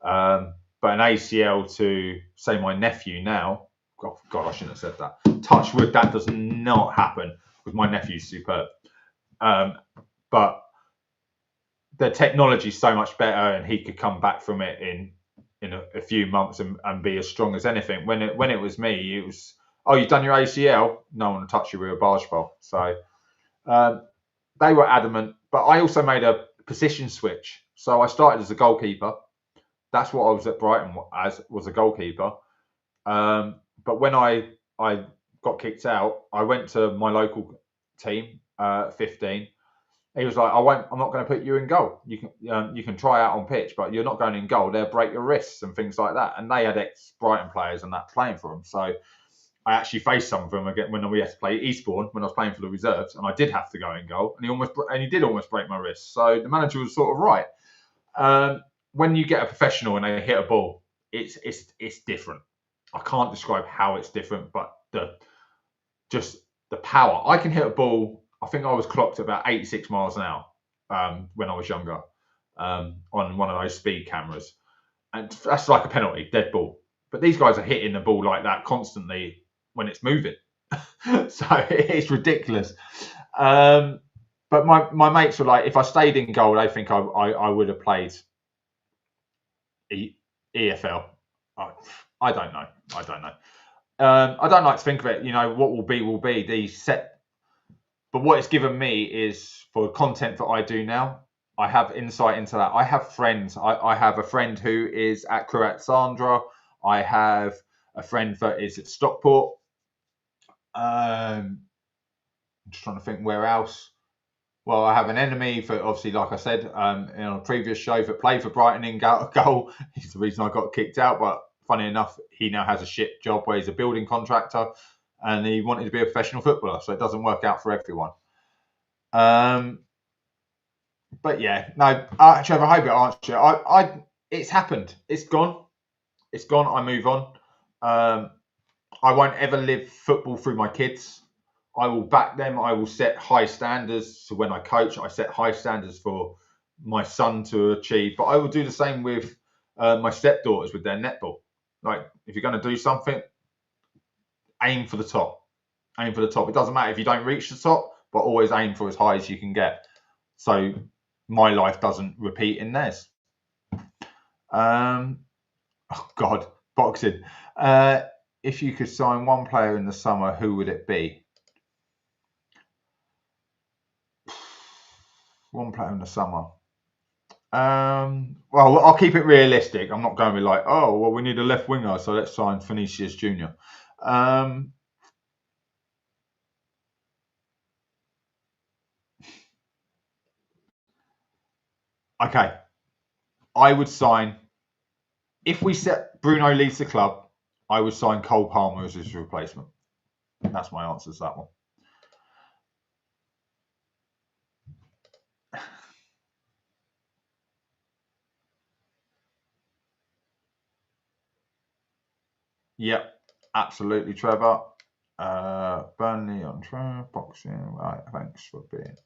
But an ACL to, say, my nephew now, God, I shouldn't have said that. Touch wood, that does not happen because my nephew's superb. But the technology's so much better, and he could come back from it in a few months and be as strong as anything. When it was me, it was, oh, you've done your ACL? No one will touch you with a barge pole. So they were adamant. But I also made a position switch. So I started as a goalkeeper. That's what I was at Brighton as, was a goalkeeper. But when I got kicked out, I went to my local team, 15. He was like, I'm not going to put you in goal. You can try out on pitch, but you're not going in goal. They'll break your wrists and things like that. And they had ex-Brighton players and that playing for them. So I actually faced some of them again when we had to play Eastbourne when I was playing for the reserves, and I did have to go in goal, and he did almost break my wrist. So the manager was sort of right. When you get a professional and they hit a ball, it's different. I can't describe how it's different, but just the power. I can hit a ball. I think I was clocked at about 86 miles an hour when I was younger on one of those speed cameras. And that's like a penalty, dead ball. But these guys are hitting the ball like that constantly when it's moving. So it's ridiculous. But my mates were like, if I stayed in goal, they think I would have played EFL. I don't know. I don't like to think of it. What will be. But what it's given me is for content that I do now. I have insight into that. I have friends. I have a friend who is at Carrick Sandra. I have a friend that is at Stockport. I'm just trying to think where else. Well, I have an enemy for, obviously, like I said in a previous show, that played for Brighton in goal. He's the reason I got kicked out. But funny enough, he now has a shit job where he's a building contractor, and he wanted to be a professional footballer. So it doesn't work out for everyone. But yeah, no, Trevor, I hope it answers you. It's happened. It's gone. It's gone. I move on. I won't ever live football through my kids. I will back them. I will set high standards. So when I coach, I set high standards for my son to achieve. But I will do the same with my stepdaughters with their netball. Like, if you're going to do something, aim for the top. Aim for the top. It doesn't matter if you don't reach the top, but always aim for as high as you can get. So my life doesn't repeat in theirs. Oh God, boxing. If you could sign one player in the summer, who would it be? One player in the summer. Well, I'll keep it realistic. I'm not going to be like, oh, well, we need a left winger, so let's sign Vinicius Jr. Okay. I would sign, if we set Bruno leaves the club, I would sign Cole Palmer as his replacement. That's my answer to that one. Yep, absolutely, Trevor. Burnley on track, boxing. Right, thanks for being.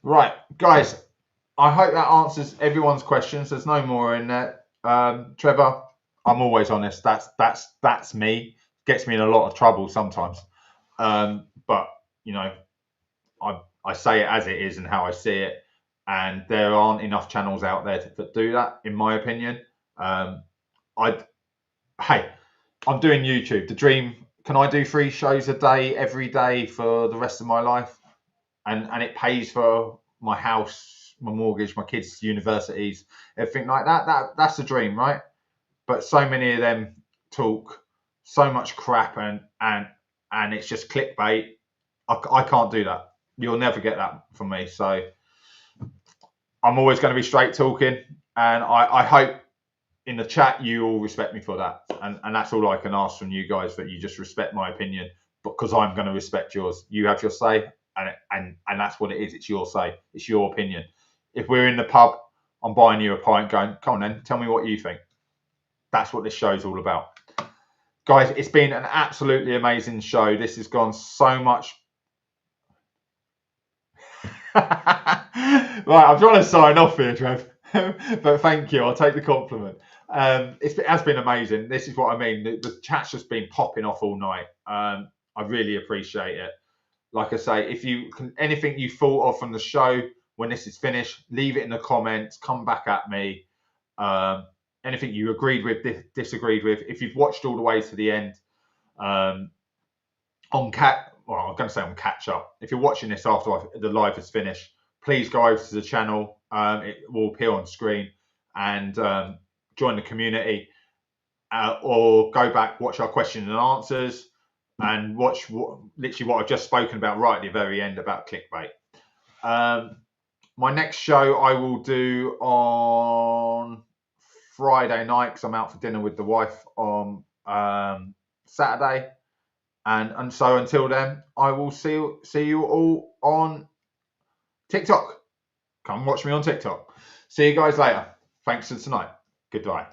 Right, guys. I hope that answers everyone's questions. There's no more in there. Trevor, I'm always honest. That's me. Gets me in a lot of trouble sometimes. But I say it as it is and how I see it. And there aren't enough channels out there that do that, in my opinion. I'm doing YouTube. The dream. Can I do 3 shows a day, every day for the rest of my life? And it pays for my house, my mortgage, my kids' universities, everything like that. That's the dream, right? But so many of them talk so much crap and it's just clickbait. I can't do that. You'll never get that from me. So I'm always going to be straight talking, and I hope in the chat you all respect me for that. And that's all I can ask from you guys, that you just respect my opinion, because I'm going to respect yours. You have your say, and that's what it is. It's your say. It's your opinion. If we're in the pub, I'm buying you a pint going, come on then, tell me what you think. That's what this show is all about. Guys, it's been an absolutely amazing show. This has gone so much. Right, I'm trying to sign off here, Trev. But thank you. I'll take the compliment. It has been amazing. This is what I mean. The chat's just been popping off all night. I really appreciate it. Like I say, if you can, anything you thought of from the show when this is finished, leave it in the comments. Come back at me. Anything you agreed with, disagreed with. If you've watched all the way to the end, I'm going to say on catch up. If you're watching this after the live is finished, please go over to the channel. It will appear on screen, and join the community, or go back, watch our questions and answers. and watch literally what I've just spoken about right at the very end about clickbait. My next show I will do on Friday night because I'm out for dinner with the wife on Saturday. And so until then, I will see you all on TikTok. Come watch me on TikTok. See you guys later. Thanks for tonight. Goodbye.